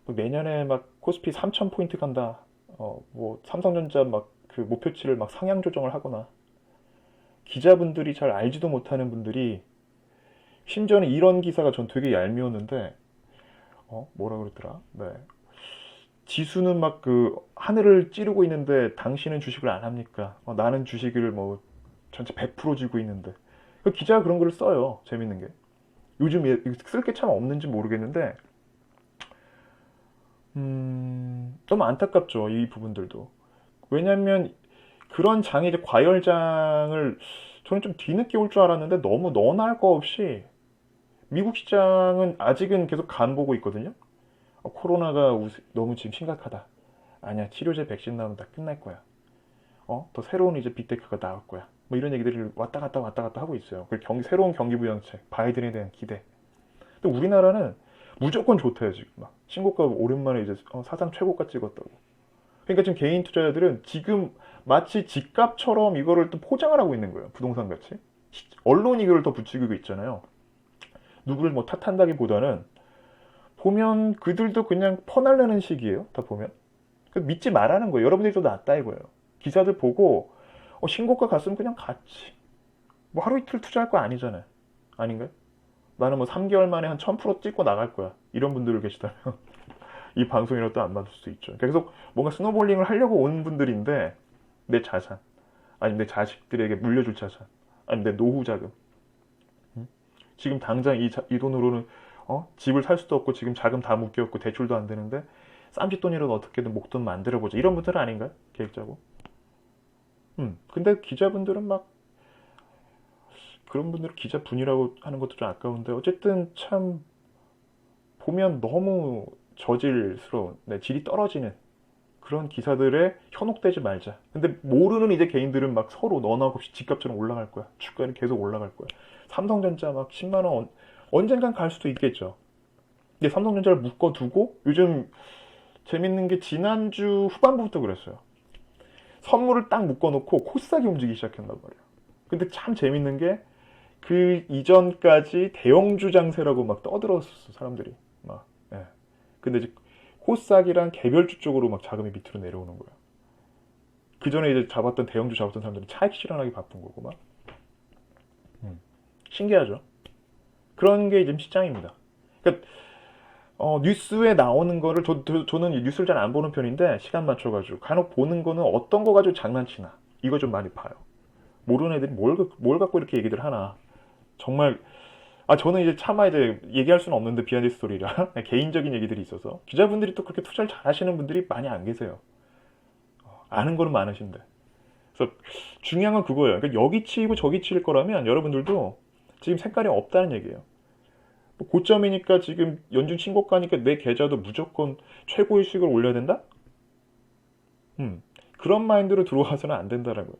뭐 내년에 막 코스피 3,000포인트 간다. 뭐 삼성전자 막 그 목표치를 막 상향 조정을 하거나 기자분들이 잘 알지도 못하는 분들이 심지어는 이런 기사가 전 되게 얄미웠는데 뭐라 그랬더라? 네. 지수는 막 그 하늘을 찌르고 있는데 당신은 주식을 안 합니까? 나는 주식을 뭐 전체 100% 쥐고 있는데 그 기자가 그런 글을 써요. 재밌는 게 요즘 쓸 게 참 없는지 모르겠는데 너무 안타깝죠. 이 부분들도 왜냐면 그런 장이 이제 과열장을 저는 좀 뒤늦게 올 줄 알았는데 너무 너나 할 거 없이 미국 시장은 아직은 계속 간 보고 있거든요. 코로나가 너무 지금 심각하다. 아니야, 치료제 백신 나오면 다 끝날 거야. 더 새로운 이제 빅테크가 나올 거야. 뭐 이런 얘기들을 왔다 갔다 하고 있어요. 그리고 새로운 경기부양책, 바이든에 대한 기대. 근데 우리나라는 무조건 좋대요, 지금. 막 신고가 오랜만에 이제 사상 최고가 찍었다고. 그러니까 지금 개인 투자자들은 지금 마치 집값처럼 이거를 또 포장을 하고 있는 거예요. 부동산 같이. 언론이 이걸 더 부추기고 있잖아요. 누구를 뭐 탓한다기보다는 보면 그들도 그냥 퍼날르는 식이에요. 다 보면. 믿지 말라는 거예요. 여러분들이 더 낫다 이거예요. 기사들 보고 신고가 갔으면 그냥 갔지. 뭐 하루 이틀 투자할 거 아니잖아요. 아닌가요? 나는 뭐 3개월 만에 한 1000% 찍고 나갈 거야. 이런 분들 계시다면 이 방송이라도 안 받을 수 있죠. 계속 뭔가 스노볼링을 하려고 온 분들인데 내 자산, 아니면 내 자식들에게 물려줄 자산, 아니면 내 노후 자금. 지금 당장 이 돈으로는 집을 살 수도 없고 지금 자금 다 묶여있고 대출도 안 되는데 쌈짓돈이라도 어떻게든 목돈 만들어보자. 이런 분들은 아닌가요? 계획자고. 근데 기자분들은 막 그런 분들은 기자분이라고 하는 것도 좀 아까운데 어쨌든 참 보면 너무 저질스러운 질이 떨어지는 그런 기사들에 현혹되지 말자. 근데 모르는 이제 개인들은 막 서로 너나 없이 집값처럼 올라갈 거야. 주가는 계속 올라갈 거야. 삼성전자 막 10만 원 언젠간 갈 수도 있겠죠. 근데 삼성전자를 묶어두고 요즘 재밌는 게 지난주 후반부부터 그랬어요. 선물을 딱 묶어놓고 코스닥이 움직이기 시작했단 말이에요. 근데 참 재밌는 게 그 이전까지 대형주 장세라고 막 떠들었었어 사람들이 막. 예. 근데 이제 코스닥이랑 개별주 쪽으로 막 자금이 밑으로 내려오는 거예요. 그 전에 이제 잡았던 대형주 잡았던 사람들은 차익 실현하기 바쁜 거고 막. 신기하죠. 그런 게 지금 시장입니다. 그러니까 뉴스에 나오는 거를 저는 뉴스를 잘 안 보는 편인데 시간 맞춰가지고 간혹 보는 거는 어떤 거 가지고 장난치나 이거 좀 많이 봐요. 모르는 애들이 뭘 갖고 이렇게 얘기들 하나. 정말 저는 이제 차마 이제 얘기할 수는 없는데 비하인드 스토리라 개인적인 얘기들이 있어서 기자분들이 또 그렇게 투자를 잘 하시는 분들이 많이 안 계세요. 아는 거는 많으신데. 그래서 중요한 건 그거예요. 그러니까 여기 치이고 저기 치일 거라면 여러분들도 지금 색깔이 없다는 얘기예요. 뭐 고점이니까 지금 연중 신고가니까 내 계좌도 무조건 최고의 수익을 올려야 된다? 그런 마인드로 들어와서는 안 된다라고요.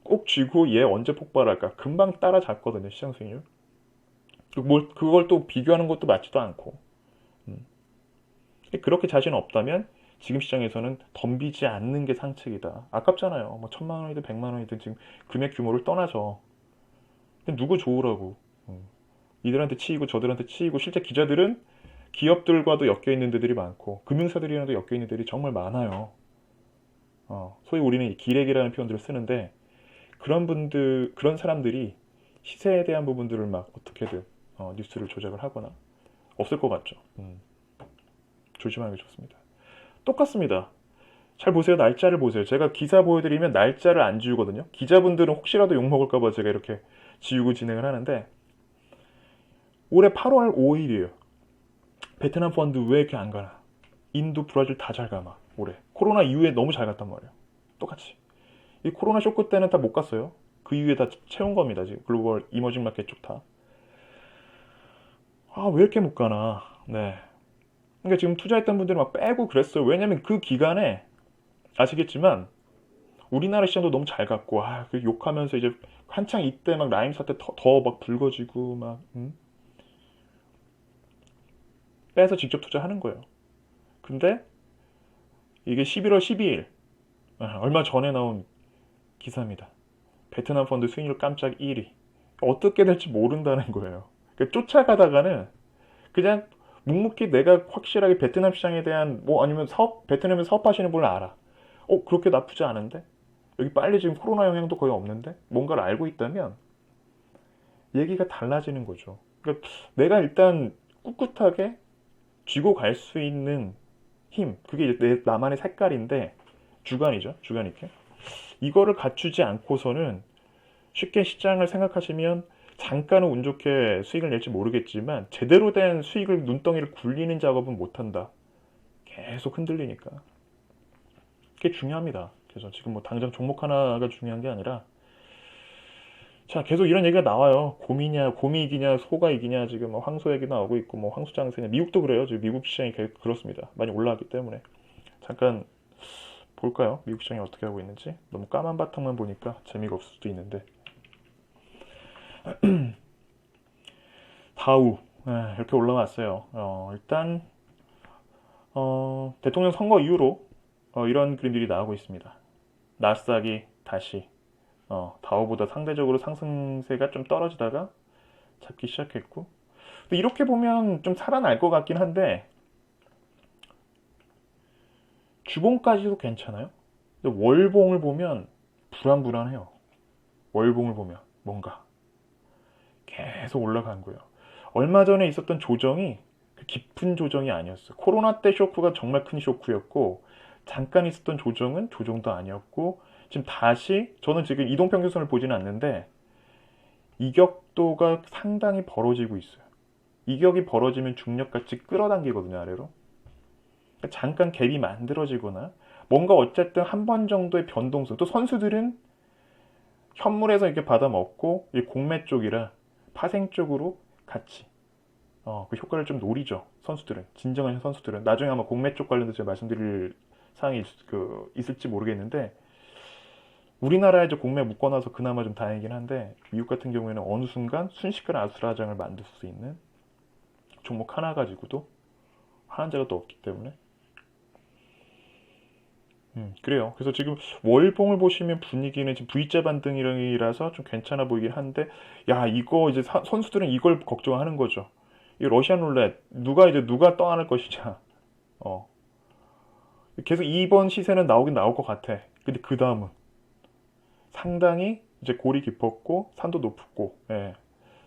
꼭 쥐고 얘 언제 폭발할까? 금방 따라잡거든요, 시장 수익률. 그걸 또 비교하는 것도 맞지도 않고. 그렇게 자신 없다면 지금 시장에서는 덤비지 않는 게 상책이다. 아깝잖아요. 뭐 1,000만 원이든 100만 원이든 지금 금액 규모를 떠나서. 근데 누구 좋으라고. 이들한테 치이고 저들한테 치이고 실제 기자들은 기업들과도 엮여 있는 데들이 많고 금융사들이랑도 엮여 있는 데들이 정말 많아요. 소위 우리는 기레기라는 표현들을 쓰는데 그런 사람들이 시세에 대한 부분들을 막 어떻게든 뉴스를 조작을 하거나 없을 것 같죠. 조심하는 게 좋습니다. 똑같습니다. 잘 보세요. 날짜를 보세요. 제가 기사 보여드리면 날짜를 안 지우거든요. 기자분들은 혹시라도 욕먹을까봐 제가 이렇게 지우고 진행을 하는데 올해 8월 5일이에요. 베트남 펀드 왜 이렇게 안 가나? 인도, 브라질 다 잘 가마. 올해. 코로나 이후에 너무 잘 갔단 말이에요. 똑같이. 이 코로나 쇼크 때는 다 못 갔어요. 그 이후에 다 채운 겁니다. 지금 글로벌 이머징 마켓 쪽 다. 왜 이렇게 못 가나? 네. 그러니까 지금 투자했던 분들이 막 빼고 그랬어요. 왜냐면 그 기간에 아시겠지만 우리나라 시장도 너무 잘 갔고 그 욕하면서 이제 한창 이때 막 라임 사태 더 막 불거지고 막 빼서 직접 투자하는 거예요. 근데 이게 11월 12일 얼마 전에 나온 기사입니다. 베트남 펀드 수익률 깜짝 1위. 어떻게 될지 모른다는 거예요. 그러니까 쫓아가다가는 그냥 묵묵히 내가 확실하게 베트남 시장에 대한 아니면 베트남에 사업하시는 분을 알아. 그렇게 나쁘지 않은데? 여기 빨리 지금 코로나 영향도 거의 없는데? 뭔가를 알고 있다면 얘기가 달라지는 거죠. 그러니까 내가 일단 꿋꿋하게 쥐고 갈 수 있는 힘, 그게 이제 나만의 색깔인데 주관이죠. 주관 있게. 이거를 갖추지 않고서는 쉽게 시장을 생각하시면 잠깐은 운 좋게 수익을 낼지 모르겠지만 제대로 된 수익을 눈덩이를 굴리는 작업은 못한다. 계속 흔들리니까. 그게 중요합니다. 그래서 지금 뭐 당장 종목 하나가 중요한 게 아니라 자 계속 이런 얘기가 나와요. 곰이 이기냐 소가 이기냐 지금 뭐 황소 얘기 나오고 있고 뭐 황소장세냐 미국도 그래요. 지금 미국 시장이 계속 그렇습니다. 많이 올라왔기 때문에 잠깐 볼까요? 미국 시장이 어떻게 하고 있는지. 너무 까만 바탕만 보니까 재미가 없을 수도 있는데 다우 이렇게 올라왔어요. 일단 대통령 선거 이후로 이런 그림들이 나오고 있습니다. 나스닥이 다시 다우보다 상대적으로 상승세가 좀 떨어지다가 잡기 시작했고 또 이렇게 보면 좀 살아날 것 같긴 한데 주봉까지도 괜찮아요. 근데 월봉을 보면 불안불안해요. 월봉을 보면 뭔가 계속 올라간 거예요. 얼마 전에 있었던 조정이 깊은 조정이 아니었어요. 코로나 때 쇼크가 정말 큰 쇼크였고 잠깐 있었던 조정은 조정도 아니었고 지금 다시 저는 지금 이동평균선을 보지는 않는데 이격도가 상당히 벌어지고 있어요. 이격이 벌어지면 중력같이 끌어당기거든요, 아래로. 그러니까 잠깐 갭이 만들어지거나 뭔가 어쨌든 한 번 정도의 변동성. 또 선수들은 현물에서 이렇게 받아먹고 공매 쪽이라 파생 쪽으로 같이 그 효과를 좀 노리죠. 선수들은 진정한 선수들은 나중에 아마 공매 쪽 관련해서 제가 말씀드릴 사항이 있을지 모르겠는데 우리나라에 이제 공매 묶어놔서 그나마 좀 다행이긴 한데 미국 같은 경우에는 어느 순간 순식간에 아수라장을 만들 수 있는 종목 하나 가지고도 하는 자가 또 없기 때문에 그래요. 그래서 지금 월봉을 보시면 분위기는 지금 V자 반등이라서 좀 괜찮아 보이긴 한데 야 이거 이제 선수들은 이걸 걱정하는 거죠. 이 러시안 룰렛 누가 떠안을 것이냐. 계속 이번 시세는 나오긴 나올 것 같아. 근데 그 다음은 상당히 이제 골이 깊었고 산도 높고, 예.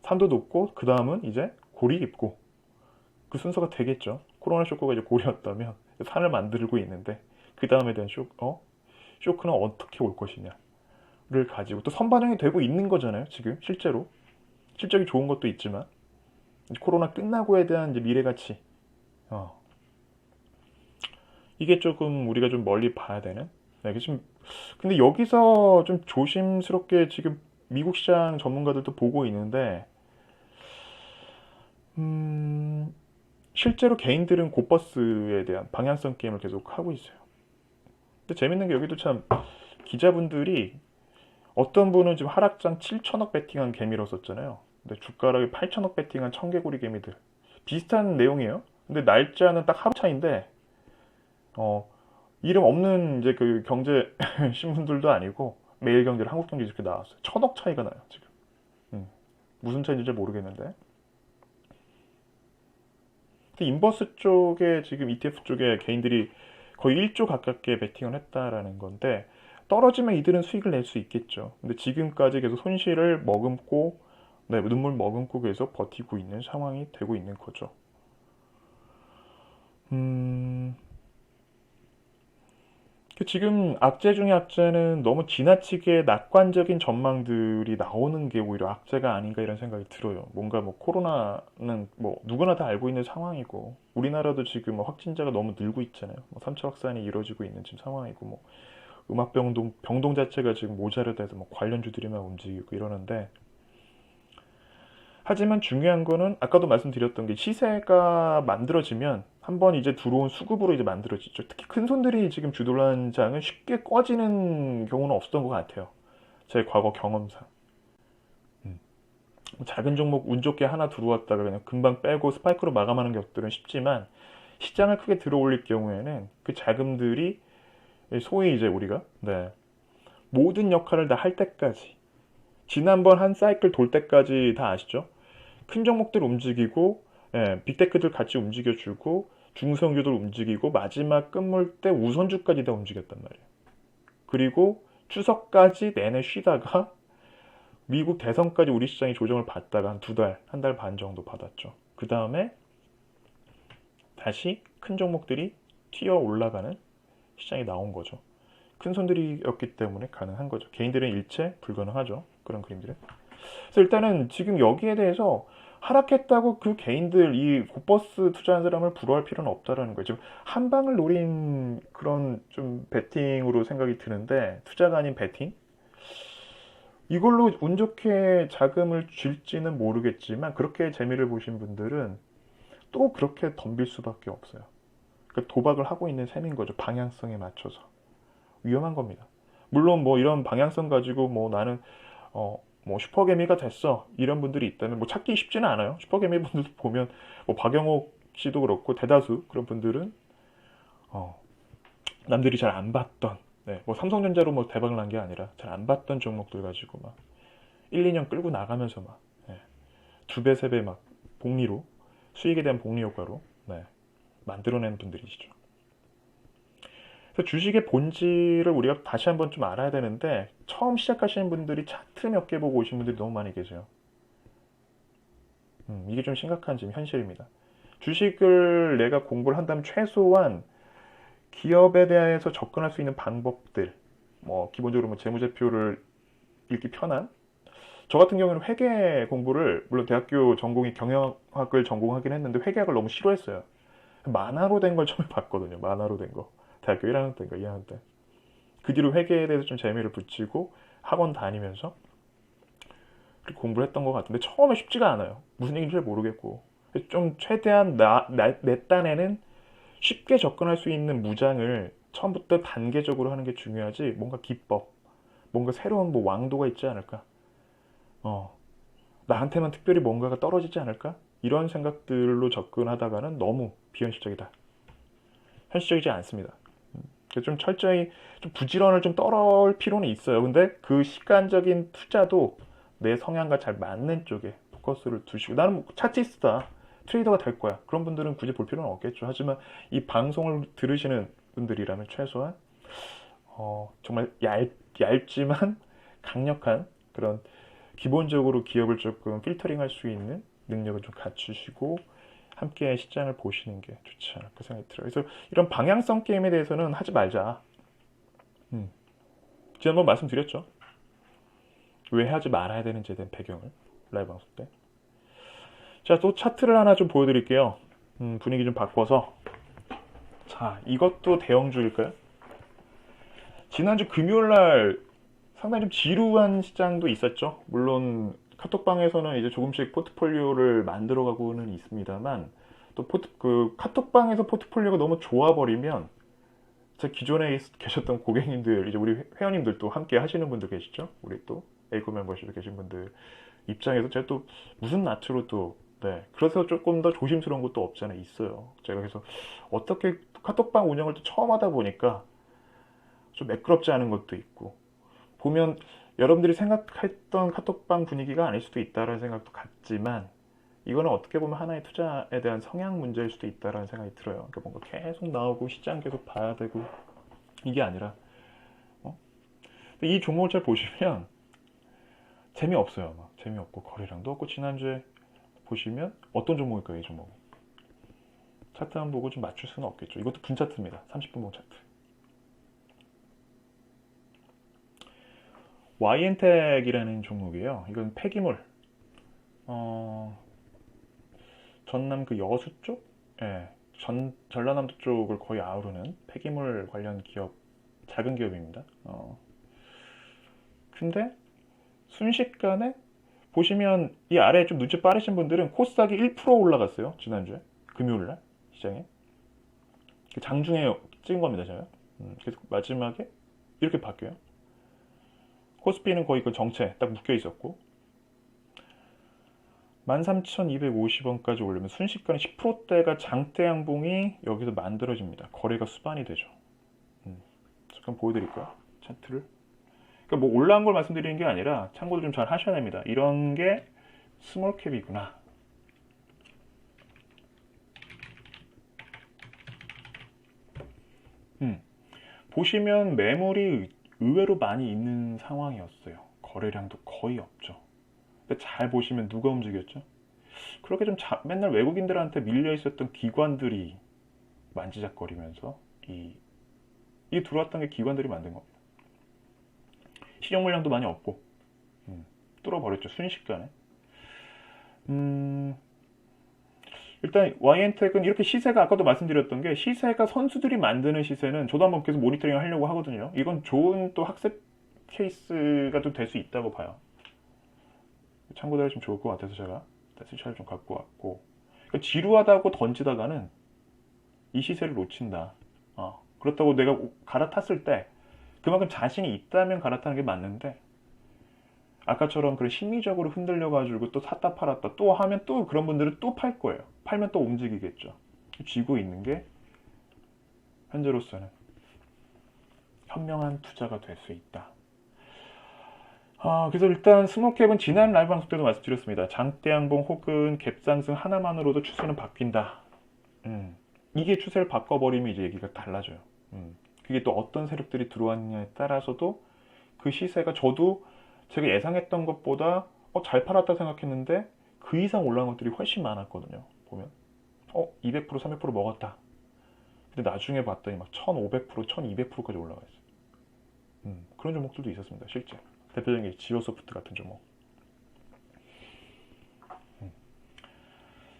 산도 높고 그 다음은 이제 골이 깊고 그 순서가 되겠죠. 코로나 쇼크가 이제 골이었다면 산을 만들고 있는데 그 다음에 대한 쇼크는 어떻게 올 것이냐를 가지고 또 선반영이 되고 있는 거잖아요. 지금 실제로 실적이 좋은 것도 있지만 코로나 끝나고에 대한 이제 미래 가치, 어, 이게 조금 우리가 좀 멀리 봐야 되는. 네, 이게 좀 근데 여기서 좀 조심스럽게 지금 미국 시장 전문가들도 보고 있는데, 음, 실제로 개인들은 곧버스에 대한 방향성 게임을 계속 하고 있어요. 근데 재밌는 게 여기도 참 기자분들이 어떤 분은 지금 하락장 7천억 베팅한 개미로 썼잖아요. 근데 주가락에 8천억 베팅한 청개구리 개미들. 비슷한 내용이에요. 근데 날짜는 딱 하루 차인데, 어, 이름 없는 이제 그 경제 신문들도 아니고 매일경제를 한국경제 이렇게 나왔어요. 천억 차이가 나요, 지금. 음, 무슨 차이인지 잘 모르겠는데. 근데 인버스 쪽에 지금 ETF 쪽에 개인들이 거의 1조 가깝게 베팅을 했다라는 건데, 떨어지면 이들은 수익을 낼 수 있겠죠. 근데 지금까지 계속 손실을 머금고, 네, 눈물 머금고 계속 버티고 있는 상황이 되고 있는 거죠. 음, 지금 악재 중에 악재는 너무 지나치게 낙관적인 전망들이 나오는 게 오히려 악재가 아닌가 이런 생각이 들어요. 뭔가 뭐 코로나는 뭐 누구나 다 알고 있는 상황이고 우리나라도 지금 뭐 확진자가 너무 늘고 있잖아요. 뭐 3차 확산이 이루어지고 있는 지금 상황이고 뭐 병동 자체가 지금 모자르다 해서 뭐 관련주들이만 움직이고 이러는데, 하지만 중요한 거는 아까도 말씀드렸던 게 시세가 만들어지면 한번 이제 들어온 수급으로 이제 만들어지죠. 특히 큰 손들이 지금 주도한 장은 쉽게 꺼지는 경우는 없었던 것 같아요. 제 과거 경험상. 음. 작은 종목 운 좋게 하나 들어왔다가 그냥 금방 빼고 스파이크로 마감하는 것들은 쉽지만 시장을 크게 들어 올릴 경우에는 그 자금들이 소위 이제 우리가, 네, 모든 역할을 다 할 때까지, 지난번 한 사이클 돌 때까지 다 아시죠? 큰 종목들 움직이고, 예, 빅테크들 같이 움직여주고, 중소형주들 움직이고, 마지막 끝물 때 우선주까지 다 움직였단 말이에요. 그리고 추석까지 내내 쉬다가 미국 대선까지 우리 시장이 조정을 받다가 한 두 달, 한 달 반 정도 받았죠. 그 다음에 다시 큰 종목들이 튀어 올라가는 시장이 나온 거죠. 큰 손들이었기 때문에 가능한 거죠. 개인들은 일체 불가능하죠. 그런 그림들은. 그래서 일단은 지금 여기에 대해서 하락했다고 그 개인들 이 곧버스 투자한 사람을 부러워할 필요는 없다라는 거예요. 지금 한 방을 노린 그런 좀 베팅으로 생각이 드는데, 투자가 아닌 베팅? 이걸로 운 좋게 자금을 줄지는 모르겠지만 그렇게 재미를 보신 분들은 또 그렇게 덤빌 수밖에 없어요. 그러니까 도박을 하고 있는 셈인 거죠. 방향성에 맞춰서. 위험한 겁니다. 물론 뭐 이런 방향성 가지고 뭐 나는 뭐 슈퍼개미가 됐어 이런 분들이 있다면 뭐 찾기 쉽지는 않아요. 슈퍼개미 분들도 보면 뭐 박영옥 씨도 그렇고 대다수 그런 분들은 어, 남들이 잘 안 봤던, 네, 뭐 삼성전자로 뭐 대박 난 게 아니라 잘 안 봤던 종목들 가지고 막 1, 2년 끌고 나가면서 막, 네, 두 배, 세 배 막 복리로, 수익에 대한 복리 효과로, 네, 만들어낸 분들이시죠. 그래서 주식의 본질을 우리가 다시 한번 좀 알아야 되는데, 처음 시작하시는 분들이 차트 몇 개 보고 오신 분들이 너무 많이 계세요. 이게 좀 심각한 지금 현실입니다. 주식을 내가 공부를 한다면 최소한 기업에 대해서 접근할 수 있는 방법들, 뭐 기본적으로 뭐 재무제표를 읽기 편한, 저 같은 경우는 회계 공부를, 물론 대학교 전공이 경영학을 전공하긴 했는데 회계학을 너무 싫어했어요. 만화로 된 걸 처음에 봤거든요. 만화로 된 거. 대학교 1학년 때인가 2학년 때. 그 뒤로 회계에 대해서 좀 재미를 붙이고 학원 다니면서 그렇게 공부를 했던 것 같은데 처음에 쉽지가 않아요. 무슨 얘기인지 잘 모르겠고. 좀 최대한 내 딴에는 쉽게 접근할 수 있는 무장을 처음부터 단계적으로 하는 게 중요하지, 뭔가 기법, 뭔가 새로운 뭐 왕도가 있지 않을까? 어, 나한테만 특별히 뭔가가 떨어지지 않을까? 이런 생각들로 접근하다가는 너무 비현실적이다. 현실적이지 않습니다. 좀 철저히 좀 부지런을 좀 떨어올 필요는 있어요. 근데 그 시간적인 투자도 내 성향과 잘 맞는 쪽에 포커스를 두시고, 나는 뭐 차티스트다, 트레이더가 될 거야, 그런 분들은 굳이 볼 필요는 없겠죠. 하지만 이 방송을 들으시는 분들이라면 최소한 정말 얇지만 강력한 그런 기본적으로 기업을 조금 필터링할 수 있는 능력을 좀 갖추시고 함께 시장을 보시는 게 좋지 않을까 생각이 들어요. 그래서 이런 방향성 게임에 대해서는 하지 말자. 지난번 말씀드렸죠. 왜 하지 말아야 되는지에 대한 배경을 라이브 방송 때. 자, 또 차트를 하나 좀 보여드릴게요. 분위기 좀 바꿔서. 자, 이것도 대형주일까요? 지난주 금요일날 상당히 좀 지루한 시장도 있었죠. 물론 카톡방에서는 이제 조금씩 포트폴리오를 만들어가고는 있습니다만 또 카톡방에서 포트폴리오가 너무 좋아버리면 제 기존에 계셨던 고객님들, 이제 우리 회원님들도 함께 하시는 분들 계시죠? 우리 또 에이코 멤버십에 계신 분들 입장에서 제가 또 무슨 낯으로 또 그래서 조금 더 조심스러운 것도 없지 않아 있어요. 제가 그래서 어떻게 카톡방 운영을 또 처음 하다 보니까 좀 매끄럽지 않은 것도 있고 보면 여러분들이 생각했던 카톡방 분위기가 아닐 수도 있다라는 생각도 같지만 이거는 어떻게 보면 하나의 투자에 대한 성향 문제일 수도 있다라는 생각이 들어요. 그러니까 뭔가 계속 나오고 시장 계속 봐야 되고 이게 아니라 이 종목을 잘 보시면 재미없어요. 막 재미없고 거래량도 없고 지난주에 보시면 어떤 종목일까요? 이 종목 차트 한번 보고 좀 맞출 수는 없겠죠. 이것도 분차트입니다. 30분봉 차트. YN텍이라는 종목이에요. 이건 폐기물 전남 그 여수 쪽? 예, 전라남도 쪽을 거의 아우르는 폐기물 관련 기업, 작은 기업입니다. 근데 순식간에 보시면 이 아래에 좀 눈치 빠르신 분들은 코스닥이 1% 올라갔어요. 지난주에 금요일날 시장에 장중에 찍은 겁니다. 제가 그래서 마지막에 이렇게 바뀌어요. 코스피는 거의 그 정체 딱 묶여 있었고 13,250원까지 올리면 순식간에 10%대가 장대 양봉이 여기서 만들어집니다. 거래가 수반이 되죠. 잠깐 보여드릴까요? 차트를. 그러니까 뭐 올라온 걸 말씀드리는 게 아니라 참고도 좀 잘 하셔야 됩니다. 이런 게 스몰캡이구나. 보시면 매물이 의외로 많이 있는 상황이었어요. 거래량도 거의 없죠. 근데 잘 보시면 누가 움직였죠? 그렇게 좀 맨날 외국인들한테 밀려 있었던 기관들이 만지작거리면서 이 들어왔던 게 기관들이 만든 겁니다. 시정 물량도 많이 없고 뚫어버렸죠. 순식간에. 일단 YN텍은 이렇게 시세가 아까도 말씀드렸던 게 시세가 선수들이 만드는 시세는 저도 한번 계속 모니터링 하려고 하거든요. 이건 좋은 또 학습 케이스가 좀 될 수 있다고 봐요. 참고도 하시면 좋을 것 같아서 제가 스샷을 좀 갖고 왔고 그러니까 지루하다고 던지다가는 이 시세를 놓친다. 그렇다고 내가 갈아탔을 때 그만큼 자신이 있다면 갈아타는 게 맞는데 아까처럼 그런 심리적으로 흔들려가지고 또 샀다 팔았다 또 하면 또 그런 분들은 또 팔 거예요. 팔면 또 움직이겠죠. 쥐고 있는 게 현재로서는 현명한 투자가 될 수 있다. 그래서 일단 스몰캡은 지난 라이브 방송 때도 말씀드렸습니다. 장대 양봉 혹은 갭상승 하나만으로도 추세는 바뀐다. 이게 추세를 바꿔버리면 이제 얘기가 달라져요. 그게 또 어떤 세력들이 들어왔냐에 따라서도 그 시세가 저도 제가 예상했던 것보다 잘 팔았다 생각했는데 그 이상 올라간 것들이 훨씬 많았거든요. 보면 200% 300% 먹었다. 근데 나중에 봤더니 막 1500% 1200%까지 올라가 있어요. 그런 종목들도 있었습니다. 실제 대표적인 게 지오소프트 같은 종목.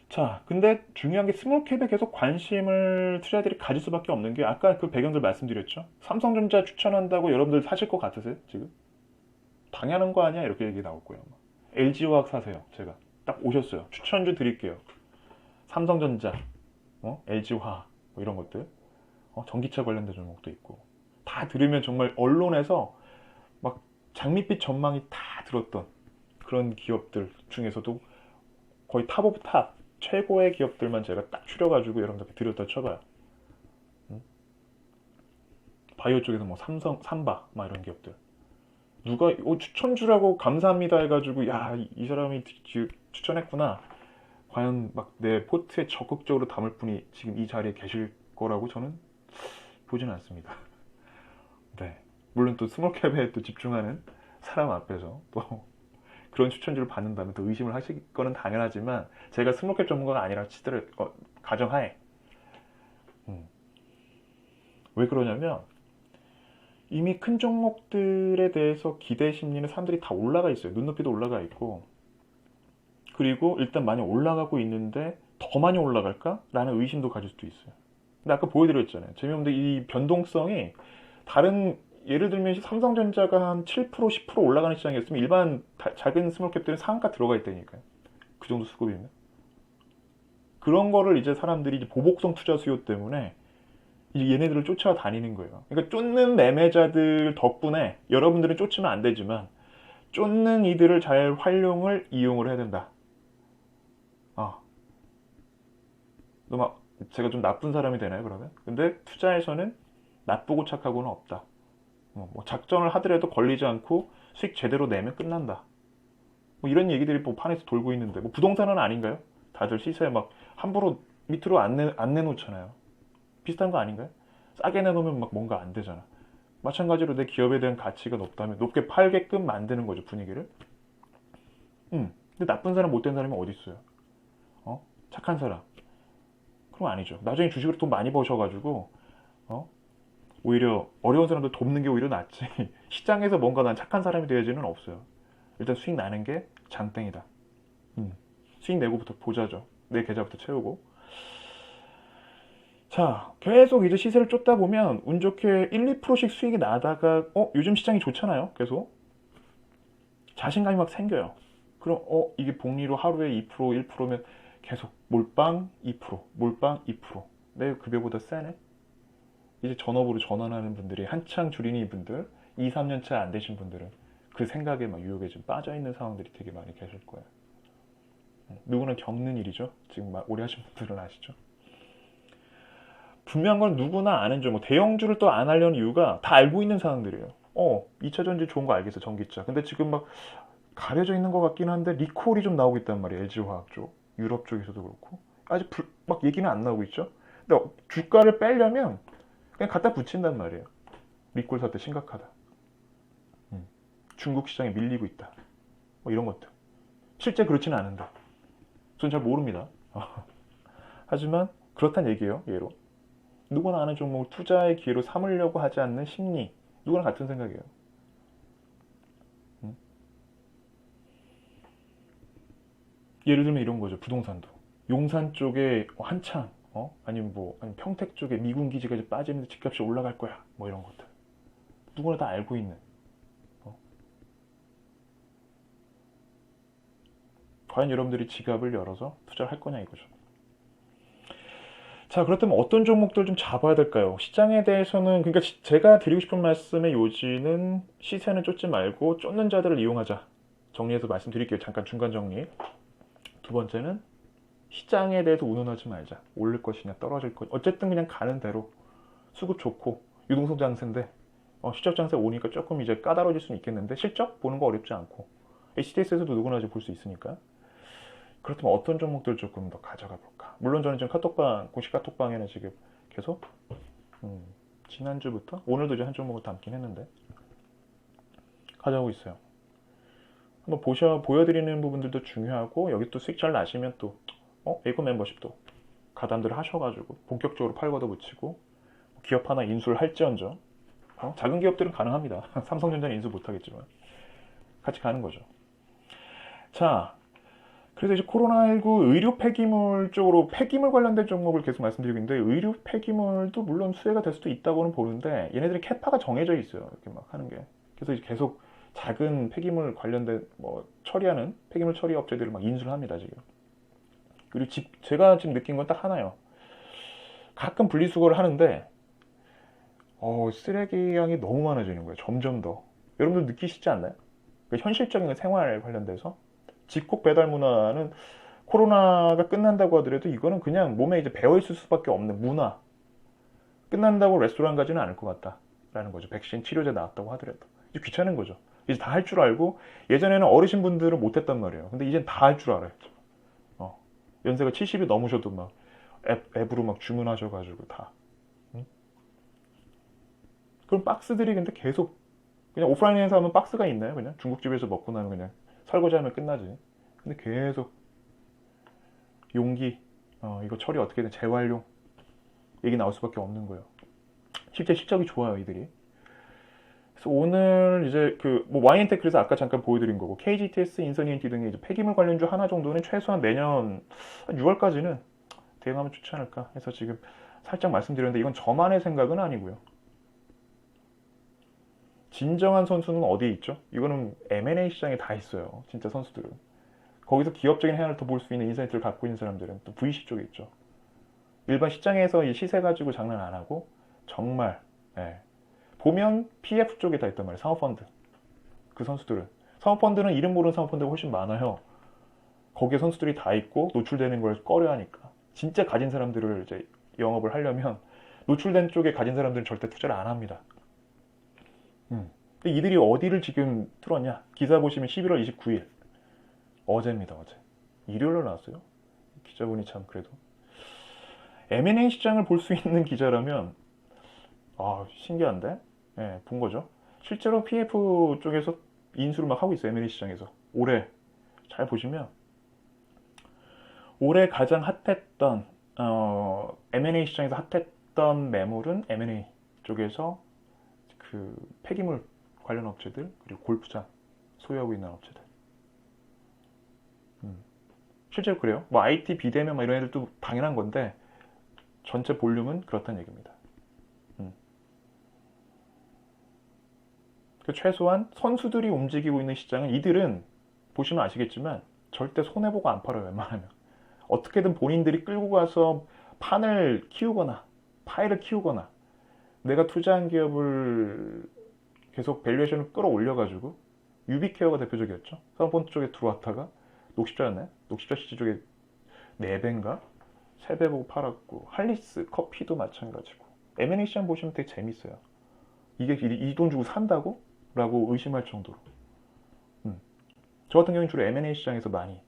자, 근데 중요한 게 스몰캡에 계속 관심을 투자자들이 가질 수밖에 없는 게 아까 그 배경들 말씀드렸죠. 삼성전자 추천한다고 여러분들 사실 것 같으세요? 지금? 당연한 거 아니야? 이렇게 얘기 나오고요. LG화학 사세요. 제가 딱 오셨어요. 추천주 드릴게요. 삼성전자, LG화학 뭐 이런 것들, 전기차 관련된 종목도 있고 다 들으면 정말 언론에서 막 장밋빛 전망이 다 들었던 그런 기업들 중에서도 거의 탑 오브 탑 최고의 기업들만 제가 딱 추려가지고 여러분들께 드렸다 쳐봐요. 바이오 쪽에서 뭐 삼성, 삼바 막 이런 기업들 누가 추천주라고 감사합니다 해가지고 야 이 사람이 추천했구나 과연 막 내 포트에 적극적으로 담을 분이 지금 이 자리에 계실 거라고 저는 보지는 않습니다. 네. 물론 또 스몰캡에 또 집중하는 사람 앞에서 또 그런 추천주를 받는다면 또 의심을 하실 거는 당연하지만 제가 스몰캡 전문가가 아니라 가정하에 왜 그러냐면 이미 큰 종목들에 대해서 기대 심리는 사람들이 다 올라가 있어요. 눈높이도 올라가 있고 그리고 일단 많이 올라가고 있는데 더 많이 올라갈까? 라는 의심도 가질 수도 있어요. 근데 아까 보여드렸잖아요. 재미없는데 이 변동성이 다른 예를 들면 삼성전자가 한 7%, 10% 올라가는 시장이었으면 일반 작은 스몰캡들은 상한가 들어가 있다니까요. 그 정도 수급이면. 그런 거를 이제 사람들이 이제 보복성 투자 수요 때문에 이제 얘네들을 쫓아다니는 거예요. 그러니까 쫓는 매매자들 덕분에 여러분들은 쫓으면 안 되지만 쫓는 이들을 잘 이용을 해야 된다. 아, 너무 제가 좀 나쁜 사람이 되나요, 그러면? 근데 투자에서는 나쁘고 착하고는 없다. 뭐 작전을 하더라도 걸리지 않고 수익 제대로 내면 끝난다. 뭐 이런 얘기들이 뭐 판에서 돌고 있는데 뭐 부동산은 아닌가요? 다들 시세 막 함부로 밑으로 안 내놓잖아요. 비슷한 거 아닌가요? 싸게 내놓으면 막 뭔가 안 되잖아. 마찬가지로 내 기업에 대한 가치가 높다면 높게 팔게끔 만드는 거죠, 분위기를. 근데 나쁜 사람, 못된 사람이 어디 있어요? 착한 사람. 그럼 아니죠. 나중에 주식으로 돈 많이 버셔가지고 오히려 어려운 사람들 돕는 게 오히려 낫지. 시장에서 뭔가 난 착한 사람이 되어야지는 없어요. 일단 수익 나는 게 장땡이다. 수익 내고부터 보자죠. 내 계좌부터 채우고. 자, 계속 이제 시세를 쫓다 보면 운 좋게 1, 2%씩 수익이 나다가 요즘 시장이 좋잖아요. 계속 자신감이 막 생겨요. 그럼 이게 복리로 하루에 2%, 1%면 계속 몰빵 2%, 몰빵 2%. 내 급여보다 세네. 이제 전업으로 전환하는 분들이 한창 줄이는 분들, 2, 3년 차 안 되신 분들은 그 생각에 막 유혹에 좀 빠져 있는 상황들이 되게 많이 계실 거예요. 누구나 겪는 일이죠. 지금 막 오래 하신 분들은 아시죠. 분명한 건 누구나 아는 점, 뭐 대형주를 또 안 하려는 이유가 다 알고 있는 상황들이에요. 2차 전지 좋은 거 알겠어, 전기차. 근데 지금 막 가려져 있는 것 같긴 한데 리콜이 좀 나오고 있단 말이에요. LG화학 쪽, 유럽 쪽에서도 그렇고 아직 막 얘기는 안 나오고 있죠. 근데 주가를 빼려면 그냥 갖다 붙인단 말이에요. 리콜 사태 심각하다. 중국 시장에 밀리고 있다. 뭐 이런 것들. 실제 그렇지는 않은데. 전 잘 모릅니다. 하지만 그렇단 얘기예요. 예로. 누구나 아는 종목을 투자의 기회로 삼으려고 하지 않는 심리. 누구나 같은 생각이에요. 예를 들면 이런 거죠. 부동산도. 용산 쪽에 한창, 아니면 평택 쪽에 미군 기지가 이제 빠지는데 집값이 올라갈 거야. 뭐 이런 것들. 누구나 다 알고 있는. 과연 여러분들이 지갑을 열어서 투자를 할 거냐 이거죠. 자, 그렇다면 어떤 종목들 좀 잡아야 될까요? 시장에 대해서는, 그러니까 제가 드리고 싶은 말씀의 요지는 시세는 쫓지 말고 쫓는 자들을 이용하자. 정리해서 말씀드릴게요. 잠깐 중간 정리. 두 번째는 시장에 대해서 운운하지 말자. 오를 것이냐 떨어질 것이냐. 어쨌든 그냥 가는 대로 수급 좋고 유동성 장세인데 실적 장세 오니까 조금 이제 까다로워질 수는 있겠는데 실적 보는 거 어렵지 않고 HTS에서도 누구나 이제 볼 수 있으니까. 그렇다면 어떤 종목들 조금 더 가져가 볼까? 물론 저는 지금 공식 카톡방에는 지금 계속 지난주부터 오늘도 이제 한 종목을 담긴 했는데 가져가고 있어요. 한번 보여드리는 부분들도 중요하고 여기 또 수익 잘 나시면 또 에이콘 멤버십도 가담들 하셔가지고 본격적으로 팔고도 붙이고 기업 하나 인수를 할지언정 작은 기업들은 가능합니다. 삼성전자는 인수 못하겠지만 같이 가는 거죠. 자, 그래서 이제 코로나19 의료 폐기물 쪽으로 폐기물 관련된 종목을 계속 말씀드리고 있는데 의료 폐기물도 물론 수혜가 될 수도 있다고는 보는데 얘네들이 캐파가 정해져 있어요. 이렇게 막 하는 게. 그래서 이제 계속 작은 폐기물 관련된 처리하는 폐기물 처리 업체들을 막 인수를 합니다, 지금. 그리고 제가 지금 느낀 건 딱 하나요. 가끔 분리수거를 하는데 쓰레기 양이 너무 많아지는 거예요. 점점 더. 여러분들 느끼시지 않나요? 그러니까 현실적인 생활 관련돼서 집콕 배달 문화는 코로나가 끝난다고 하더라도 이거는 그냥 몸에 이제 배어있을 수밖에 없는 문화. 끝난다고 레스토랑 가지는 않을 것 같다라는 거죠. 백신 치료제 나왔다고 하더라도. 이제 귀찮은 거죠. 이제 다 할 줄 알고 예전에는 어르신분들은 못했단 말이에요. 근데 이젠 다 할 줄 알아요. 연세가 70이 넘으셔도 막 앱으로 막 주문하셔가지고 다. 그럼 박스들이 근데 계속 그냥 오프라인에서 하면 박스가 있나요? 그냥 중국집에서 먹고 나면 그냥 설거지하면 끝나지. 근데 계속 용기, 이거 처리 어떻게든 재활용 얘기 나올 수밖에 없는 거예요. 실제 실적이 좋아요, 이들이. 그래서 오늘 이제 뭐 YN텍 그래서 아까 잠깐 보여드린 거고 KGTS, 인선ENT 등의 이제 폐기물 관련주 하나 정도는 최소한 내년 6월까지는 대응하면 좋지 않을까 해서 지금 살짝 말씀드렸는데 이건 저만의 생각은 아니고요. 진정한 선수는 어디에 있죠? 이거는 M&A 시장에 다 있어요. 진짜 선수들은. 거기서 기업적인 해안을 더 볼 수 있는 인사이트를 갖고 있는 사람들은 또 VC 쪽에 있죠. 일반 시장에서 이 시세 가지고 장난 안 하고 정말 보면 PF 쪽에 다 있단 말이에요. 사모펀드. 그 선수들은. 사모펀드는 이름 모르는 사모펀드가 훨씬 많아요. 거기에 선수들이 다 있고 노출되는 걸 꺼려 하니까. 진짜 가진 사람들을 이제 영업을 하려면 노출된 쪽에 가진 사람들은 절대 투자를 안 합니다. 근데 이들이 어디를 지금 뚫었냐? 기사 보시면 11월 29일. 어제입니다, 어제. 일요일로 나왔어요. 기자분이 참 그래도. M&A 시장을 볼 수 있는 기자라면, 신기한데? 본 거죠. 실제로 PF 쪽에서 인수를 막 하고 있어요, M&A 시장에서. 올해. 잘 보시면, 올해 가장 핫했던, M&A 시장에서 핫했던 매물은 M&A 쪽에서 그 폐기물 관련 업체들, 그리고 골프장 소유하고 있는 업체들. 실제로 그래요. 뭐 IT, 비대면 이런 애들도 당연한 건데 전체 볼륨은 그렇다는 얘기입니다. 최소한 선수들이 움직이고 있는 시장은 이들은 보시면 아시겠지만 절대 손해보고 안 팔아요. 웬만하면. 어떻게든 본인들이 끌고 가서 판을 키우거나 파일을 키우거나 내가 투자한 기업을 계속 밸류에이션을 끌어올려가지고 유비케어가 대표적이었죠. 사모펀드 쪽에 들어왔다가 녹십자였나요? 녹십자 CG 쪽에 4배인가? 3배 보고 팔았고 할리스 커피도 마찬가지고 M&A 시장 보시면 되게 재밌어요. 이게 이 돈 주고 산다고? 라고 의심할 정도로. 저 같은 경우는 주로 M&A 시장에서 많이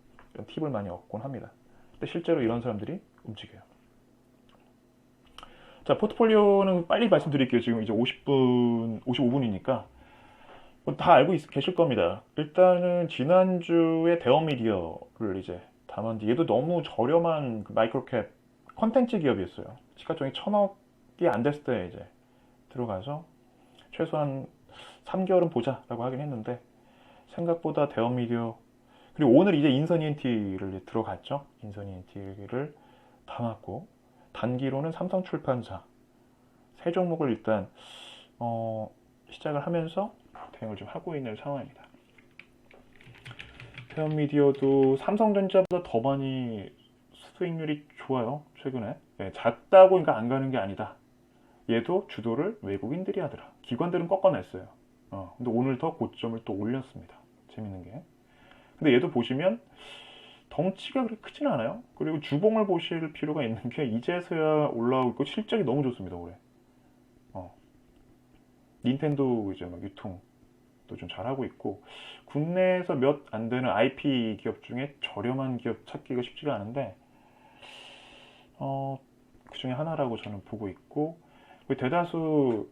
팁을 많이 얻곤 합니다. 근데 실제로 이런 사람들이 움직여요. 자, 포트폴리오는 빨리 말씀드릴게요. 지금 이제 55분이니까 다 알고 계실 겁니다. 일단은 지난주에 대원미디어를 이제 담았는데 얘도 너무 저렴한 마이크로캡 컨텐츠 기업이었어요. 시가총액 1,000억이 안 됐을 때 이제 들어가서 최소한 3개월은 보자라고 하긴 했는데 생각보다 대원미디어 그리고 오늘 이제 인선ENT를 들어갔죠. 인선ENT를 담았고 단기로는 삼성출판사 세 종목을 일단 시작을 하면서 대응을 좀 하고 있는 상황입니다. 대원미디어도 삼성전자보다 더 많이 수익률이 좋아요. 최근에. 작다고 그러니까 안 가는 게 아니다. 얘도 주도를 외국인들이 하더라. 기관들은 꺾어냈어요. 근데 오늘 더 고점을 또 올렸습니다. 재밌는 게. 근데 얘도 보시면 덩치가 그렇게 크진 않아요. 그리고 주봉을 보실 필요가 있는 게 이제서야 올라오고 있고 실적이 너무 좋습니다. 올해. 닌텐도 이제 막 유통도 좀 잘하고 있고 국내에서 몇 안 되는 IP 기업 중에 저렴한 기업 찾기가 쉽지가 않은데 그 중에 하나라고 저는 보고 있고 대다수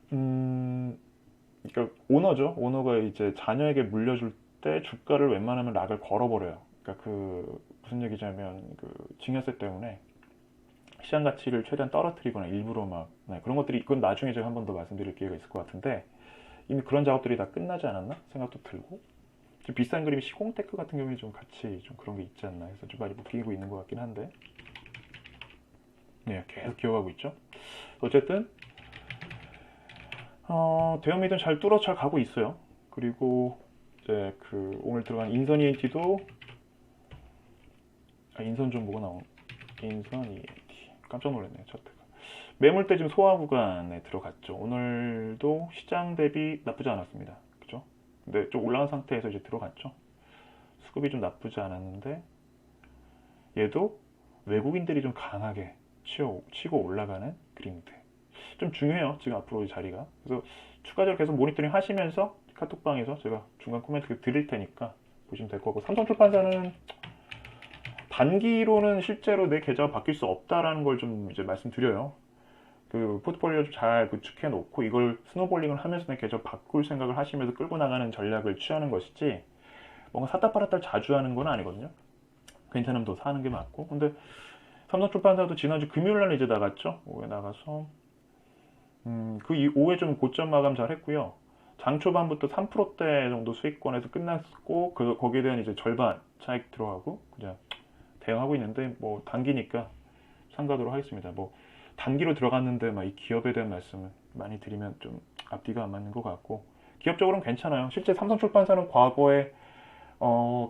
그러니까 오너죠. 오너가 이제 자녀에게 물려줄 때 주가를 웬만하면 락을 걸어버려요. 그러니까 무슨 얘기냐면 증여세 때문에 시장 가치를 최대한 떨어뜨리거나 일부러 막 그런 것들이 그건 나중에 제가 한 번 더 말씀드릴 기회가 있을 것 같은데 이미 그런 작업들이 다 끝나지 않았나 생각도 들고 좀 비싼 그림이 시공테크 같은 경우에 좀 같이 좀 그런 게 있지 않나 해서 좀 많이 묶이고 있는 것 같긴 한데 계속 기어가고 있죠. 어쨌든 대형미디어는 잘 뚫어서 잘 가고 있어요. 그리고 이제 오늘 들어간 인선ENT도 인선 정보가 나온 인선ENT 깜짝 놀랐네요. 차트가 매물대 지금 소화 구간에 들어갔죠. 오늘도 시장 대비 나쁘지 않았습니다. 그죠? 근데 좀 올라간 상태에서 이제 들어갔죠. 수급이 좀 나쁘지 않았는데 얘도 외국인들이 좀 강하게 치고 올라가는 그림들 좀 중요해요. 지금 앞으로 이 자리가. 그래서 추가적으로 계속 모니터링 하시면서 카톡방에서 제가 중간 코멘트 드릴 테니까 보시면 될 거고 삼성출판사는 단기로는 실제로 내 계좌가 바뀔 수 없다라는 걸 좀 이제 말씀드려요. 그 포트폴리오 잘 구축해 놓고 이걸 스노볼링을 하면서 계속 바꿀 생각을 하시면서 끌고 나가는 전략을 취하는 것이지, 뭔가 샀다 팔았다 자주 하는 건 아니거든요. 괜찮으면 더 사는 게 맞고. 근데 삼성출판사도 지난주 금요일 날 이제 나갔죠. 오후에 나가서 그 오후에 좀 고점 마감 잘 했고요. 장 초반부터 3%대 정도 수익권에서 끝났고, 거기에 대한 이제 절반 차익 들어가고 그냥 대응하고 있는데, 뭐 단기니까 참가하도록 하겠습니다. 뭐 단기로 들어갔는데 막 이 기업에 대한 말씀을 많이 드리면 좀 앞뒤가 안 맞는 것 같고, 기업적으로는 괜찮아요. 실제 삼성출판사는 과거에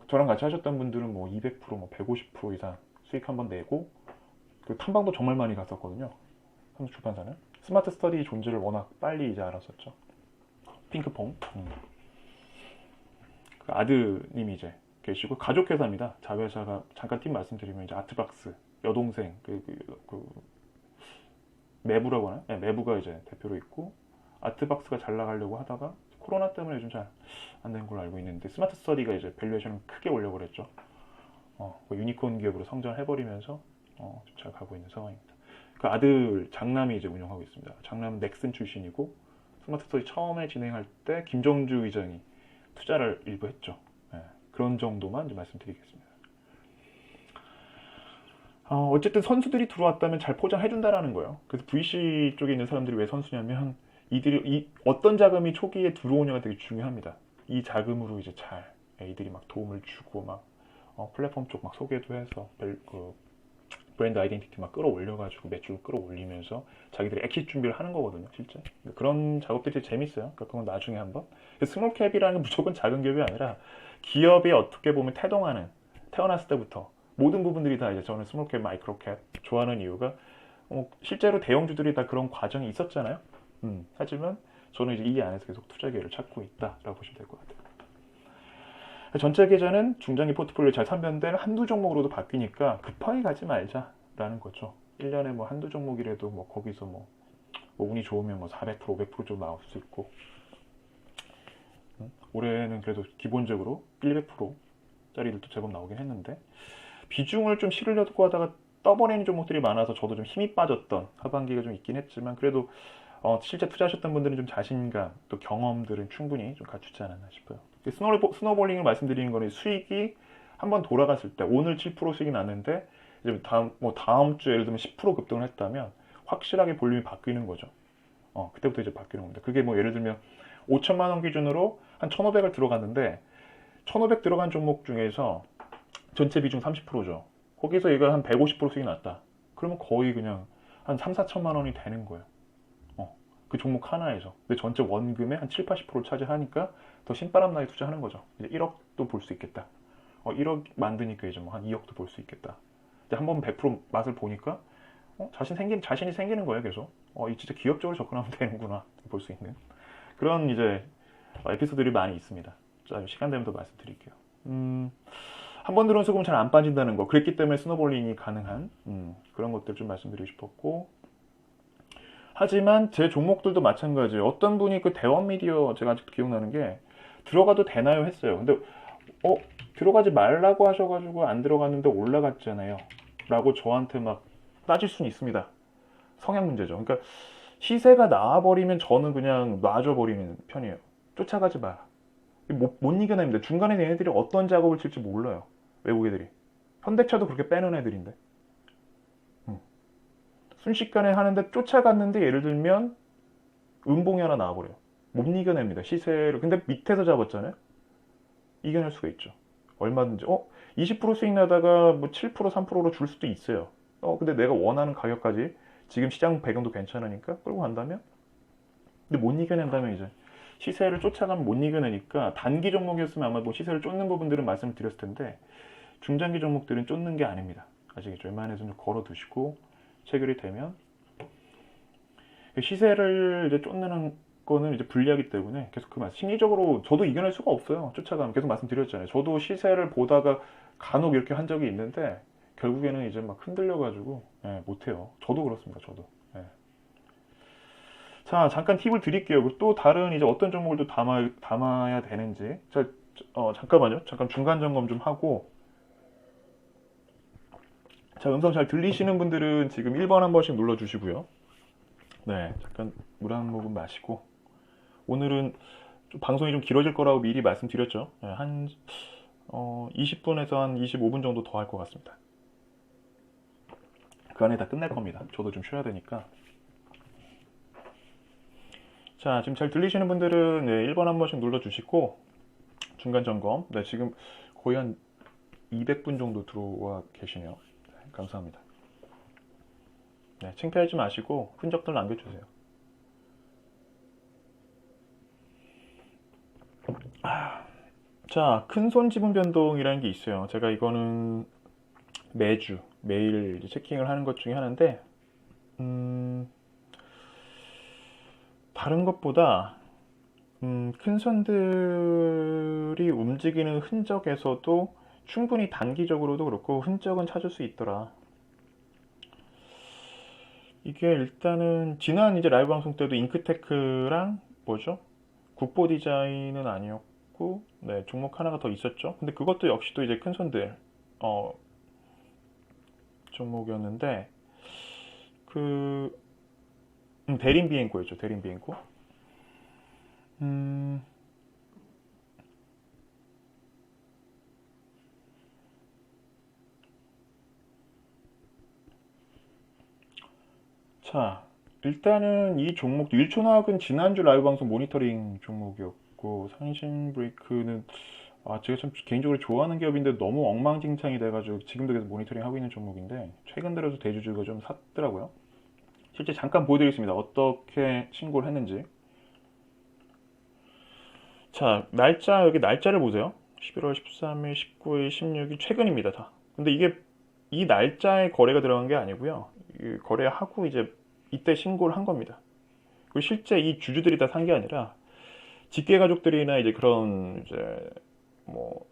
저랑 같이 하셨던 분들은 뭐 200%, 뭐 150% 이상 수익 한번 내고, 그 탐방도 정말 많이 갔었거든요. 삼성출판사는 스마트 스터디 존재를 워낙 빨리 이제 알았었죠. 핑크퐁. 그 아드님이 이제 계시고, 가족회사입니다. 자회사가 잠깐 팀 말씀드리면 이제 아트박스 여동생 그 매부라고 하나? 네, 매부가 이제 대표로 있고, 아트박스가 잘 나가려고 하다가 코로나 때문에 요즘 잘 안 된 걸로 알고 있는데, 스마트 스터디가 이제 밸류에이션을 크게 올려버렸죠. 그 유니콘 기업으로 성장해버리면서 잘 가고 있는 상황입니다. 그 아들 장남이 이제 운영하고 있습니다. 장남은 넥슨 출신이고, 스마트 스터디 처음에 진행할 때 김정주 의장이 투자를 일부 했죠. 네, 그런 정도만 이제 말씀드리겠습니다. 어쨌든 선수들이 들어왔다면 잘 포장해준다라는 거예요. 그래서 VC 쪽에 있는 사람들이 왜 선수냐면, 어떤 자금이 초기에 들어오냐가 되게 중요합니다. 이 자금으로 이제 이들이 막 도움을 주고, 막 플랫폼 쪽 막 소개도 해서 그 브랜드 아이덴티티 막 끌어올려가지고 매출 끌어올리면서 자기들이 엑시트 준비를 하는 거거든요, 실제. 그런 작업들이 재밌어요. 그러니까 그건 나중에 한번. 스몰캡이라는 게 무조건 작은 기업이 아니라, 기업이 어떻게 보면 태어났을 때부터 모든 부분들이 다 이제, 저는 스몰캡, 마이크로캡 좋아하는 이유가, 실제로 대형주들이 다 그런 과정이 있었잖아요. 하지만 저는 이제 이 안에서 계속 투자 기회를 찾고 있다라고 보시면 될 것 같아요. 전체 계좌는 중장기 포트폴리오 잘 선별된 한두 종목으로도 바뀌니까 급하게 가지 말자라는 거죠. 1년에 뭐 한두 종목이라도 뭐 거기서 뭐 운이 좋으면 뭐 400%, 500% 정도 나올 수 있고, 올해는 그래도 기본적으로 100%짜리들도 제법 나오긴 했는데, 비중을 좀 실으려고 하다가 떠버리는 종목들이 많아서 저도 좀 힘이 빠졌던 하반기가 좀 있긴 했지만, 그래도 실제 투자하셨던 분들은 좀 자신감, 또 경험들은 충분히 좀 갖추지 않았나 싶어요. 스노볼링을 말씀드리는 거는, 수익이 한번 돌아갔을 때, 오늘 7% 수익이 났는데 이제 다음 주에 예를 들면 10% 급등을 했다면 확실하게 볼륨이 바뀌는 거죠. 그때부터 이제 바뀌는 겁니다. 그게 뭐 예를 들면 5천만 원 기준으로 한 1,500을 들어갔는데, 1,500 들어간 종목 중에서 전체 비중 30%죠. 거기서 얘가 한 150% 수익이 났다. 그러면 거의 그냥 한 3, 4천만 원이 되는 거예요. 그 종목 하나에서. 근데 전체 원금의 한 7, 80%를 차지하니까 더 신바람 나게 투자하는 거죠. 이제 1억도 볼 수 있겠다. 1억 만드니까 이제 뭐 한 2억도 볼 수 있겠다. 이제 한번 100% 맛을 보니까 자신이 생기는 거예요, 계속. 이 진짜 기업적으로 접근하면 되는구나 볼 수 있는 그런 이제 에피소드들이 많이 있습니다. 자, 시간 되면 더 말씀드릴게요. 한 번 들어온 소금 잘 안 빠진다는 거, 그랬기 때문에 스노볼링이 가능한 그런 것들 좀 말씀드리고 싶었고, 하지만 제 종목들도 마찬가지예요. 어떤 분이 그 대원미디어, 제가 아직도 기억나는 게, 들어가도 되나요 했어요. 근데 들어가지 말라고 하셔가지고 안 들어갔는데 올라갔잖아요 라고 저한테 막 따질 수는 있습니다. 성향 문제죠. 그러니까 시세가 나와버리면 저는 그냥 놔줘버리는 편이에요. 쫓아가지 마. 못 이겨냅니다. 중간에 얘네들이 어떤 작업을 칠지 몰라요. 외국 애들이. 현대차도 그렇게 빼는 애들인데. 순식간에 하는데, 쫓아갔는데 예를 들면 음봉이 하나 나와버려요. 못 이겨냅니다. 시세를. 근데 밑에서 잡았잖아요. 이겨낼 수가 있죠. 얼마든지. 20% 수익 나다가 뭐 7%, 3%로 줄 수도 있어요. 근데 내가 원하는 가격까지, 지금 시장 배경도 괜찮으니까 끌고 간다면, 근데 못 이겨낸다면 이제 시세를 쫓아가면 못 이겨내니까, 단기 종목이었으면 아마 뭐 시세를 쫓는 부분들은 말씀을 드렸을 텐데, 중장기 종목들은 쫓는 게 아닙니다. 아시겠죠? 웬만해서 좀 걸어두시고, 체결이 되면, 시세를 이제 쫓는 거는 이제 불리하기 때문에 계속 그 말씀, 심리적으로 저도 이겨낼 수가 없어요. 쫓아가면. 계속 말씀드렸잖아요. 저도 시세를 보다가 간혹 이렇게 한 적이 있는데, 결국에는 이제 막 흔들려가지고 못해요. 저도 그렇습니다. 저도. 자, 잠깐 팁을 드릴게요. 또 다른 이제 어떤 종목을 또 담아야 되는지. 자, 잠깐만요. 잠깐 중간 점검 좀 하고. 자, 음성 잘 들리시는 분들은 지금 1번 한 번씩 눌러주시고요. 네, 잠깐 물 한 모금 마시고 오늘은 좀 방송이 좀 길어질 거라고 미리 말씀드렸죠. 네, 한 20분에서 한 25분 정도 더 할 것 같습니다. 그 안에 다 끝낼 겁니다. 저도 좀 쉬어야 되니까. 자, 지금 잘 들리시는 분들은 네, 1번 한 번씩 눌러주시고 중간 점검. 네, 지금 거의 한 200분 정도 들어와 계시네요. 네, 감사합니다. 네, 창피하지 마시고 흔적들 남겨주세요. 자, 큰손 지분 변동이라는 게 있어요. 제가 이거는 매일 체킹을 하는 것 중에 하나인데, 다른 것보다, 큰 손들이 움직이는 흔적에서도 충분히 단기적으로도 그렇고 흔적은 찾을 수 있더라. 이게 일단은 지난 이제 라이브 방송 때도 잉크테크랑 뭐죠? 국보 디자인은 아니었고, 네, 종목 하나가 더 있었죠. 근데 그것도 역시 또 이제 큰 손들, 어, 종목이었는데, 그, 대림 비행코였죠. 대림 비행코. 음, 자, 일단은 이 종목도 일촌화학은 지난주 라이브 방송 모니터링 종목이었고, 상신 브레이크는 제가 참 개인적으로 좋아하는 기업인데 너무 엉망진창이 돼가지고 지금도 계속 모니터링 하고 있는 종목인데 최근 들어서 대주주가 좀 샀더라고요. 실제 잠깐 보여드리겠습니다. 어떻게 신고를 했는지. 자, 여기 날짜를 보세요. 11월 13일, 19일, 16일, 최근입니다, 다. 근데 이게 이 날짜에 거래가 들어간 게 아니고요. 거래하고 이제 이때 신고를 한 겁니다. 그리고 실제 이 주주들이 다 산 게 아니라 직계 가족들이나 이제 그런 이제 뭐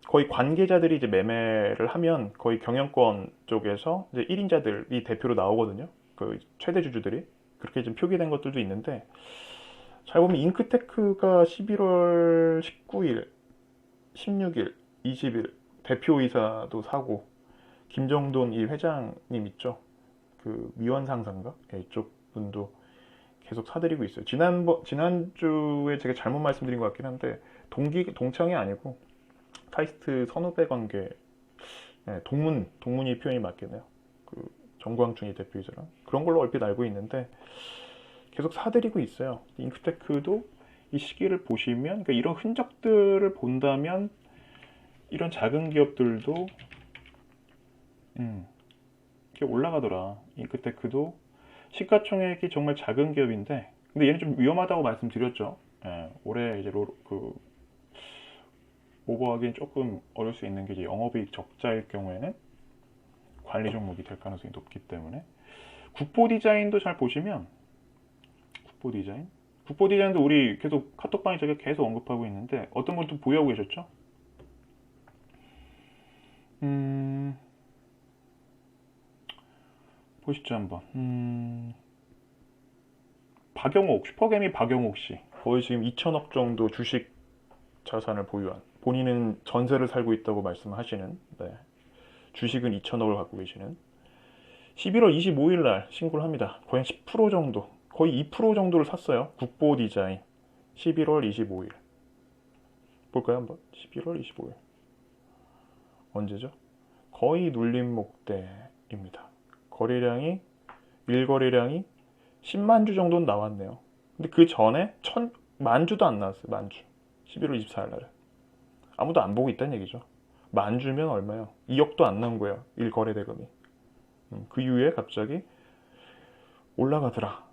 거의 관계자들이 이제 매매를 하면 거의 경영권 쪽에서 이제 1인자들이 대표로 나오거든요. 그 최대 주주들이. 그렇게 좀 표기된 것들도 있는데 잘 보면 잉크테크가 11월 19일, 16일, 20일 대표이사도 사고 김정돈 이 회장님 있죠. 그 미원상사인가? 예, 이쪽 분도 계속 사들이고 있어요. 지난주에 제가 잘못 말씀드린 것 같긴 한데 동창이 아니고 카이스트 선후배 관계 네, 동문이 표현이 맞겠네요. 그 정광준이 대표이사랑 그런 걸로 얼핏 알고 있는데 계속 사들이고 있어요. 잉크테크도 이 시기를 보시면 그러니까 이런 흔적들을 본다면 이런 작은 기업들도 이렇게 올라가더라. 잉크테크도 시가총액이 정말 작은 기업인데 근데 얘는 좀 위험하다고 말씀드렸죠. 예, 올해 이제 오버하기는 조금 어려울 수 있는 게 이제 영업이익 적자일 경우에는 관리 종목이 될 가능성이 높기 때문에 국보 디자인도 잘 보시면 국보 디자인도 우리 계속 카톡방에 제가 계속 언급하고 있는데 어떤 분도 보유하고 계셨죠? 보시죠 한번. 박영옥 슈퍼개미 박영옥 씨 거의 지금 2천억 정도 주식 자산을 보유한 본인은 전세를 살고 있다고 말씀하시는 네. 주식은 2천억을 갖고 계시는 11월 25일 날 신고를 합니다. 거의 10% 정도 거의 2% 정도를 샀어요. 국보 디자인 11월 25일 볼까요 한번. 11월 25일 언제죠? 거의 눌림목대입니다. 거래량이 일거래량이 10만 주 정도는 나왔네요. 근데 그 전에 만 주도 안 나왔어요. 만 주. 11월 24일 날에. 아무도 안 보고 있다는 얘기죠. 만 주면 얼마요? 2억도 안 나온 거예요. 일거래 대금이. 그 이후에 갑자기 올라가더라.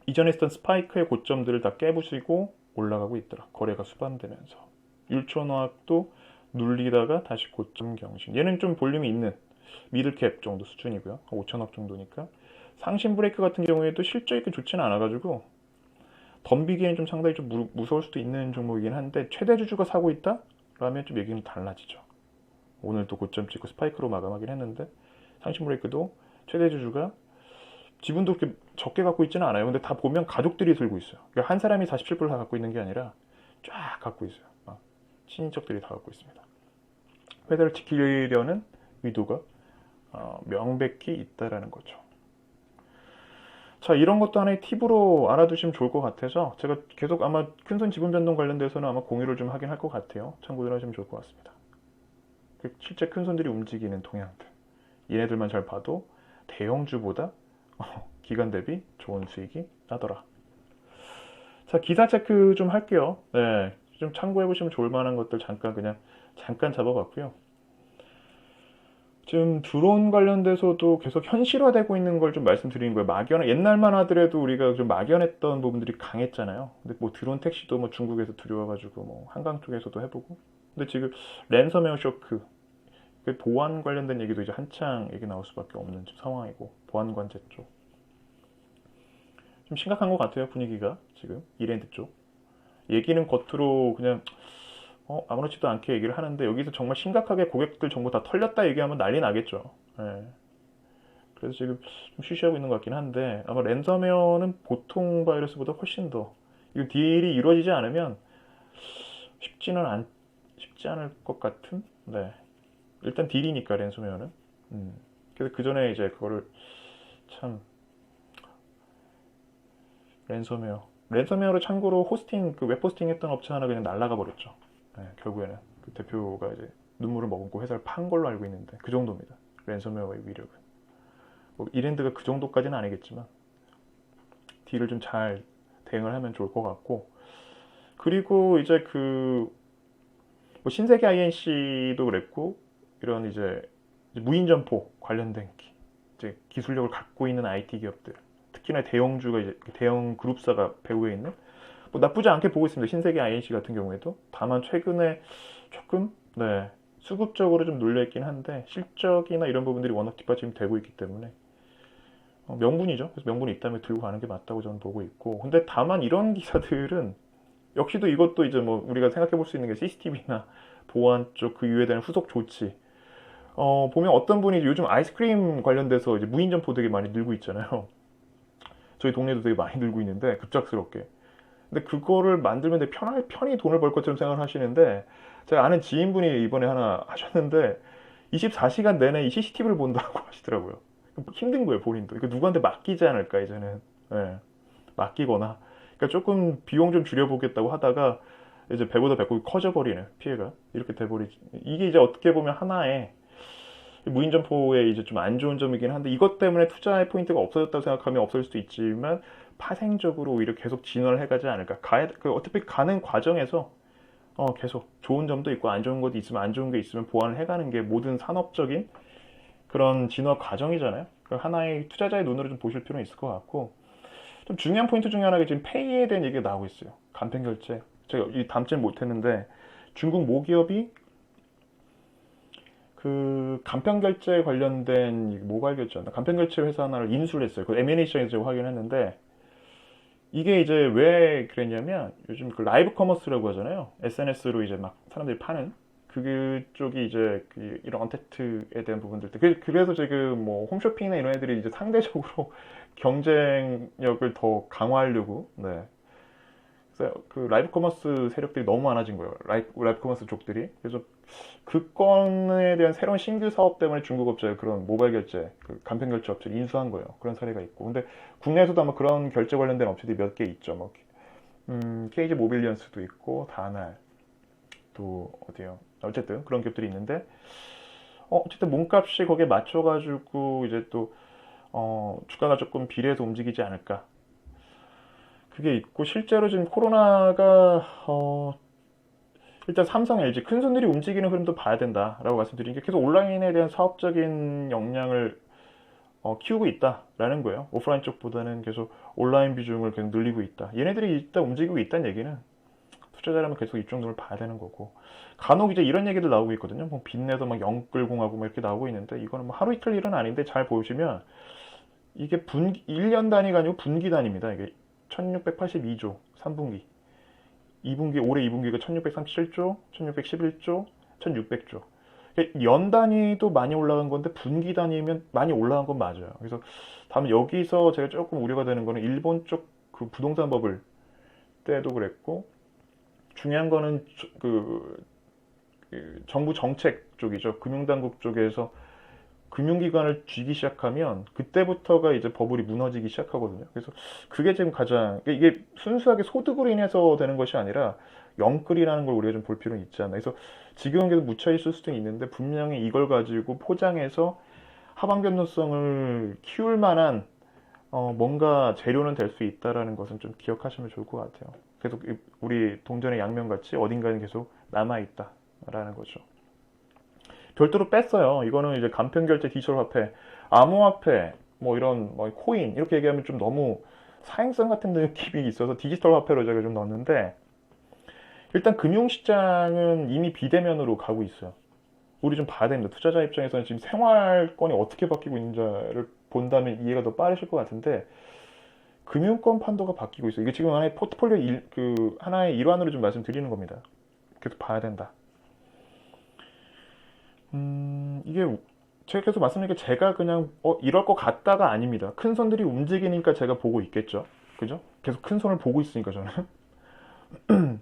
이전에 있던 스파이크의 고점들을 다 깨부시고 올라가고 있더라. 거래가 수반되면서. 율촌화학도 눌리다가 다시 고점 경신. 얘는 좀 볼륨이 있는 미들캡 정도 수준이고요. 5천억 정도니까. 상신 브레이크 같은 경우에도 실적이 좋지는 않아가지고 덤비기에는 좀 상당히 좀 무서울 수도 있는 종목이긴 한데 최대 주주가 사고 있다? 라면 좀 얘기는 달라지죠. 오늘도 고점 찍고 스파이크로 마감하긴 했는데 상신 브레이크도 최대 주주가 지분도 그렇게 적게 갖고 있지는 않아요. 근데 다 보면 가족들이 들고 있어요. 그러니까 한 사람이 47%를 다 갖고 있는 게 아니라 쫙 갖고 있어요. 친인척들이 다 갖고 있습니다. 회사를 지키려는 의도가 명백히 있다라는 거죠. 자, 이런 것도 하나의 팁으로 알아두시면 좋을 것 같아서 제가 계속 아마 큰손 지분 변동 관련돼서는 아마 공유를 좀 하긴 할 것 같아요. 참고를 하시면 좋을 것 같습니다. 실제 큰손들이 움직이는 동향들. 얘네들만 잘 봐도 대형주보다 기간 대비 좋은 수익이 나더라. 자, 기사 체크 좀 할게요. 네, 좀 참고해보시면 좋을 만한 것들 잠깐 잡아봤고요. 지금 드론 관련돼서도 계속 현실화되고 있는 걸 좀 말씀드리는 거예요. 옛날만 하더라도 우리가 좀 막연했던 부분들이 강했잖아요. 근데 뭐 드론 택시도 뭐 중국에서 들여와가지고 뭐 한강 쪽에서도 해보고. 근데 지금 랜섬웨어 쇼크, 보안 관련된 얘기도 이제 한창 얘기 나올 수밖에 없는 상황이고, 보안 관제 쪽. 좀 심각한 것 같아요, 분위기가 지금 이랜드 쪽. 얘기는 겉으로 그냥 아무렇지도 않게 얘기를 하는데 여기서 정말 심각하게 고객들 정보 다 털렸다 얘기하면 난리 나겠죠. 예. 그래서 지금 좀 쉬쉬하고 있는 것 같긴 한데 아마 랜섬웨어는 보통 바이러스보다 훨씬 더 이 딜이 이루어지지 않으면 쉽지 않을 것 같은. 네. 일단 딜이니까 랜섬웨어는. 그래서 그 전에 이제 그거를 참 랜섬웨어로 참고로 웹 호스팅 했던 업체 하나 그냥 날라가 버렸죠. 네, 결국에는 그 대표가 이제 눈물을 머금고 회사를 판 걸로 알고 있는데 그 정도입니다. 랜섬웨어의 위력은. 뭐 이랜드가 그 정도까지는 아니겠지만 딜을 좀 잘 대응을 하면 좋을 것 같고, 그리고 이제 뭐 신세계 INC도 그랬고 이런 이제 무인점포 관련된 이제 기술력을 갖고 있는 IT 기업들, 특히나 대형주가 이제 대형 그룹사가 배후에 있는 뭐 나쁘지 않게 보고 있습니다. 신세계 INC 같은 경우에도. 다만 최근에 조금 수급적으로 좀 눌려있긴 한데 실적이나 이런 부분들이 워낙 뒷받침이 되고 있기 때문에 명분이죠. 그래서 명분이 있다면 들고 가는 게 맞다고 저는 보고 있고, 근데 다만 이런 기사들은 역시도 이것도 이제 뭐 우리가 생각해 볼 수 있는 게 CCTV나 보안 쪽 그 이후에 대한 후속 조치. 보면 어떤 분이 요즘 아이스크림 관련돼서 이제 무인점포 되게 많이 늘고 있잖아요. 저희 동네도 되게 많이 늘고 있는데 급작스럽게. 근데 그거를 만들면 편히 돈을 벌 것처럼 생각을 하시는데, 제가 아는 지인분이 이번에 하나 하셨는데 24시간 내내 이 CCTV를 본다고 하시더라고요. 힘든 거예요, 본인도. 이거 누구한테 맡기지 않을까, 이제는. 예, 맡기거나. 그러니까 조금 비용 좀 줄여보겠다고 하다가 이제 배보다 배꼽이 커져버리는 피해가 이렇게 돼버리지. 이게 이제 어떻게 보면 하나의 무인점포의 이제 좀 안 좋은 점이긴 한데, 이것 때문에 투자의 포인트가 없어졌다고 생각하면 없을 수도 있지만 파생적으로 오히려 계속 진화를 해가지 않을까. 어차피 가는 과정에서 계속 좋은 점도 있고 안 좋은 것도 있으면, 안 좋은 게 있으면 보완을 해가는 게 모든 산업적인 그런 진화 과정이잖아요. 하나의 투자자의 눈으로 좀 보실 필요는 있을 것 같고, 좀 중요한 포인트 중에 하나가 지금 페이에 대한 얘기가 나오고 있어요. 간편결제. 제가 이 담지는 못했는데 중국 모기업이 그 간편결제 관련된 모바일 결제였나? 간편결제 회사 하나를 인수를 했어요. 그 M&A 시장에서 제가 확인했는데, 이게 이제 왜 그랬냐면 요즘 그 라이브 커머스라고 하잖아요. SNS로 이제 막 사람들이 파는 그쪽이 이제 이런 언택트에 대한 부분들 때, 그래서 지금 뭐 홈쇼핑이나 이런 애들이 이제 상대적으로 경쟁력을 더 강화하려고. 네. 그래서 그 라이브 커머스 세력들이 너무 많아진 거예요. 라이브 커머스 족들이. 그래서 그 건에 대한 새로운 신규 사업 때문에 중국 업체 그런 모바일 결제, 그 간편 결제 업체를 인수한 거예요. 그런 사례가 있고. 근데 국내에서도 아마 그런 결제 관련된 업체들이 몇 개 있죠. 뭐 KG 모빌리언스도 있고 다날 또 어디요? 어쨌든 그런 기업들이 있는데, 어쨌든 몸값이 거기에 맞춰가지고 이제 또 주가가 조금 비례해서 움직이지 않을까. 그게 있고, 실제로 지금 코로나가 일단 삼성, LG 큰 손들이 움직이는 흐름도 봐야 된다라고 말씀드린 게, 계속 온라인에 대한 사업적인 역량을 키우고 있다라는 거예요. 오프라인 쪽보다는 계속 온라인 비중을 계속 늘리고 있다. 얘네들이 일단 움직이고 있다는 얘기는 투자자라면 계속 이쪽 눈을 봐야 되는 거고, 간혹 이제 이런 얘기들 나오고 있거든요. 뭐 빚내서 막 영끌공하고 막 이렇게 나오고 있는데, 이거는 뭐 하루 이틀 일은 아닌데 잘 보시면 이게 1년 단위가 아니고 분기 단위입니다. 이게 1682조 3분기, 2분기, 올해 2분기가 1637조, 1611조, 1600조. 연 단위도 많이 올라간 건데 분기 단위면 많이 올라간 건 맞아요. 그래서 다만 여기서 제가 조금 우려가 되는 거는 일본 쪽 그 부동산 버블 때도 그랬고, 중요한 거는 그 정부 정책 쪽이죠. 금융당국 쪽에서 금융기관을 쥐기 시작하면 그때부터가 이제 버블이 무너지기 시작하거든요. 그래서 그게 지금 가장 이게 순수하게 소득으로 인해서 되는 것이 아니라 영끌이라는 걸 우리가 좀 볼 필요는 있지 않나. 그래서 지금은 계속 묻혀 있을 수도 있는데 분명히 이걸 가지고 포장해서 하방 변동성을 키울 만한 뭔가 재료는 될 수 있다라는 것은 좀 기억하시면 좋을 것 같아요. 계속 우리 동전의 양면같이 어딘가는 계속 남아있다라는 거죠. 별도로 뺐어요. 이거는 이제 간편결제 디지털 화폐, 암호화폐, 뭐 이런 뭐 코인 이렇게 얘기하면 좀 너무 사행성 같은 느낌이 있어서 디지털 화폐로 제가 좀 넣었는데 일단 금융시장은 이미 비대면으로 가고 있어요. 우리 좀 봐야 됩니다. 투자자 입장에서는 지금 생활권이 어떻게 바뀌고 있는지를 본다면 이해가 더 빠르실 것 같은데 금융권 판도가 바뀌고 있어요. 이게 지금 하나의 포트폴리오 하나의 일환으로 좀 말씀드리는 겁니다. 계속 봐야 된다. 이게 제가 계속 말씀드린 게 제가 그냥 이럴 것 같다가 아닙니다. 큰 손들이 움직이니까 제가 보고 있겠죠. 그죠? 계속 큰 손을 보고 있으니까 저는.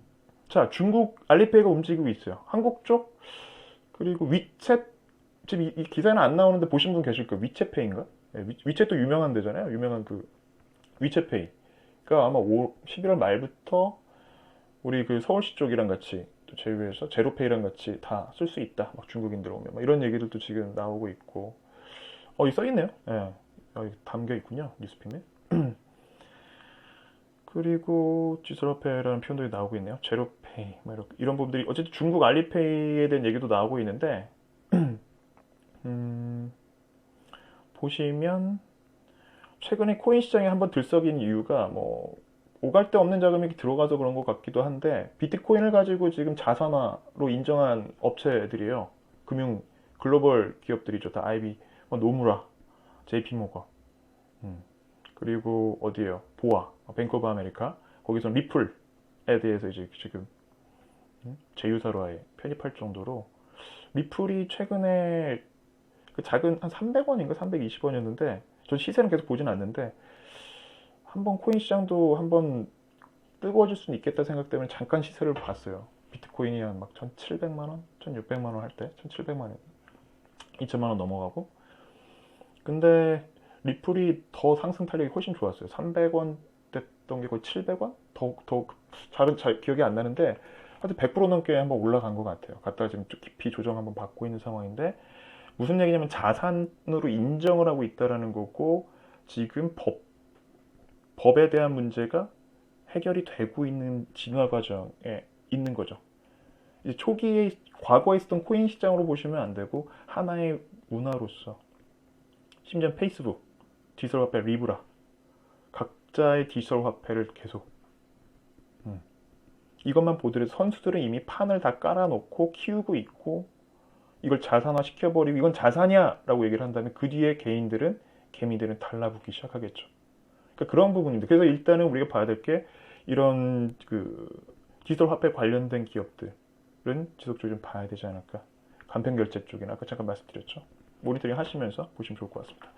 자, 중국 알리페이가 움직이고 있어요. 한국 쪽 그리고 위챗 지금 이 기사에는 안 나오는데 보신 분 계실 거예요. 위챗페이인가? 네, 위챗도 유명한 데잖아요. 유명한 그 위챗페이가 아마 11월 말부터 우리 그 서울시 쪽이랑 같이 또 제휴해서 제로페이랑 같이 다 쓸 수 있다. 막 중국인들 오면 막 이런 얘기들도 지금 나오고 있고. 이 써있네요. 예. 여기 담겨 있군요. 뉴스픽에. 그리고 디지털화폐라는 표현도 나오고 있네요. 제로페이 이런 부분들이 어쨌든 중국 알리페이에 대한 얘기도 나오고 있는데 보시면 최근에 코인 시장에 한번 들썩인 이유가 뭐 오갈 데 없는 자금이 들어가서 그런 것 같기도 한데 비트코인을 가지고 지금 자산화로 인정한 업체들이에요. 금융 글로벌 기업들이죠. 다 IB, 노무라, JP모건, 그리고 어디에요? 보아, 뱅크 오브 아메리카. 거기서 리플에 대해서 이제 지금 제휴사로 아예 편입할 정도로 리플이 최근에 그 작은 한 300원인가 320원이었는데 전 시세는 계속 보진 않는데 한번 코인 시장도 한번 뜨거워질 수는 있겠다 생각 때문에 잠깐 시세를 봤어요. 비트코인이 한 막 1,700만 원, 1,600만 원 할 때 1,700만 원, 2천만 원 넘어가고. 근데 리플이 더 상승 탄력이 훨씬 좋았어요. 300원 됐던 게 거의 700원? 잘 기억이 안 나는데 하여튼 100% 넘게 한번 올라간 것 같아요. 갔다가 지금 좀 깊이 조정 한번 받고 있는 상황인데 무슨 얘기냐면 자산으로 인정을 하고 있다라는 거고 지금 법에 대한 문제가 해결이 되고 있는 진화 과정에 있는 거죠. 이제 초기에 과거에 있었던 코인 시장으로 보시면 안 되고 하나의 문화로서 심지어 페이스북, 디지털 화폐 리브라 각자의 디지털 화폐를 계속 이것만 보더라도 선수들은 이미 판을 다 깔아놓고 키우고 있고 이걸 자산화 시켜버리고 이건 자산이야 라고 얘기를 한다면 그 뒤에 개미들은 달라붙기 시작하겠죠. 그러니까 그런 부분입니다. 그래서 일단은 우리가 봐야 될 게 이런 그 디지털 화폐 관련된 기업들은 지속적으로 좀 봐야 되지 않을까. 간편결제 쪽이나 아까 잠깐 말씀드렸죠. 모니터링 하시면서 보시면 좋을 것 같습니다.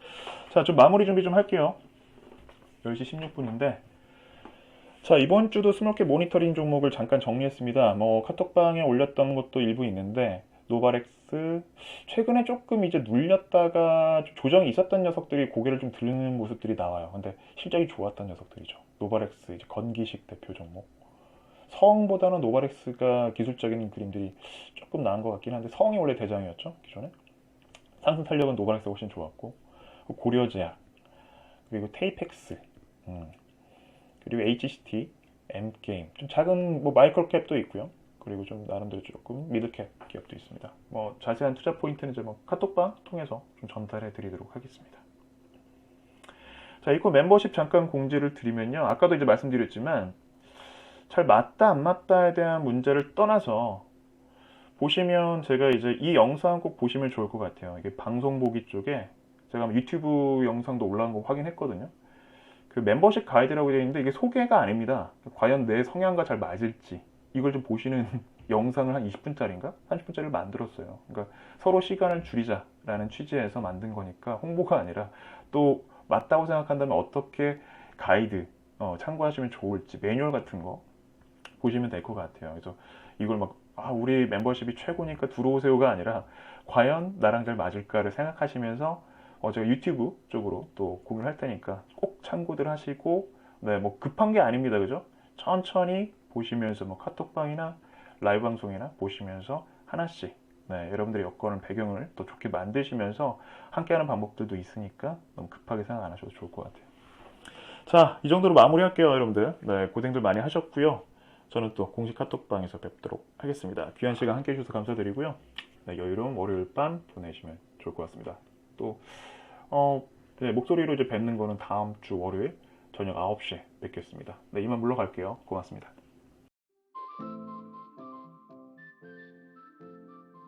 자, 좀 마무리 준비 좀 할게요. 10시 16분인데 자, 이번 주도 스몰캡 모니터링 종목을 잠깐 정리했습니다. 뭐 카톡방에 올렸던 것도 일부 있는데 노바렉스 최근에 조금 이제 눌렸다가 조정이 있었던 녀석들이 고개를 좀 들는 모습들이 나와요. 근데 실적이 좋았던 녀석들이죠. 노바렉스 이제 건기식 대표 종목. 성보다는 노바렉스가 기술적인 그림들이 조금 나은 것 같긴 한데 성이 원래 대장이었죠 기존에. 상승 탄력은 노바렉스가 훨씬 좋았고 고려제약 그리고 테이펙스 그리고 HCT, M게임 좀 작은 뭐 마이크로캡도 있고요. 그리고 좀 나름대로 조금 미들캡 기업도 있습니다. 뭐 자세한 투자 포인트는 이제 뭐 카톡방 통해서 좀 전달해 드리도록 하겠습니다. 자, 이거 멤버십 잠깐 공지를 드리면요. 아까도 이제 말씀드렸지만 잘 맞다 안 맞다에 대한 문제를 떠나서 보시면 제가 이제 이 영상 꼭 보시면 좋을 것 같아요. 이게 방송 보기 쪽에 제가 유튜브 영상도 올라온 거 확인했거든요. 그 멤버십 가이드라고 되어 있는데 이게 소개가 아닙니다. 과연 내 성향과 잘 맞을지 이걸 좀 보시는 영상을 한 20분짜리인가? 30분짜리를 만들었어요. 그러니까 서로 시간을 줄이자라는 취지에서 만든 거니까 홍보가 아니라 또 맞다고 생각한다면 어떻게 가이드 참고하시면 좋을지 매뉴얼 같은 거 보시면 될 것 같아요. 그래서 이걸 막, 우리 멤버십이 최고니까 들어오세요가 아니라, 과연 나랑 잘 맞을까를 생각하시면서, 제가 유튜브 쪽으로 또 공유를 할 테니까 꼭 참고들 하시고, 네, 뭐 급한 게 아닙니다. 그죠? 천천히 보시면서 뭐 카톡방이나 라이브 방송이나 보시면서 하나씩, 네, 여러분들의 여건을 배경을 또 좋게 만드시면서 함께하는 방법들도 있으니까 너무 급하게 생각 안 하셔도 좋을 것 같아요. 자, 이 정도로 마무리할게요, 여러분들. 네, 고생들 많이 하셨고요. 저는 또 공식 카톡방에서 뵙도록 하겠습니다. 귀한 시간 함께 해주셔서 감사드리고요. 네, 여유로운 월요일 밤 보내시면 좋을 것 같습니다. 또, 네, 목소리로 이제 뵙는 거는 다음 주 월요일 저녁 9시에 뵙겠습니다. 네, 이만 물러갈게요. 고맙습니다.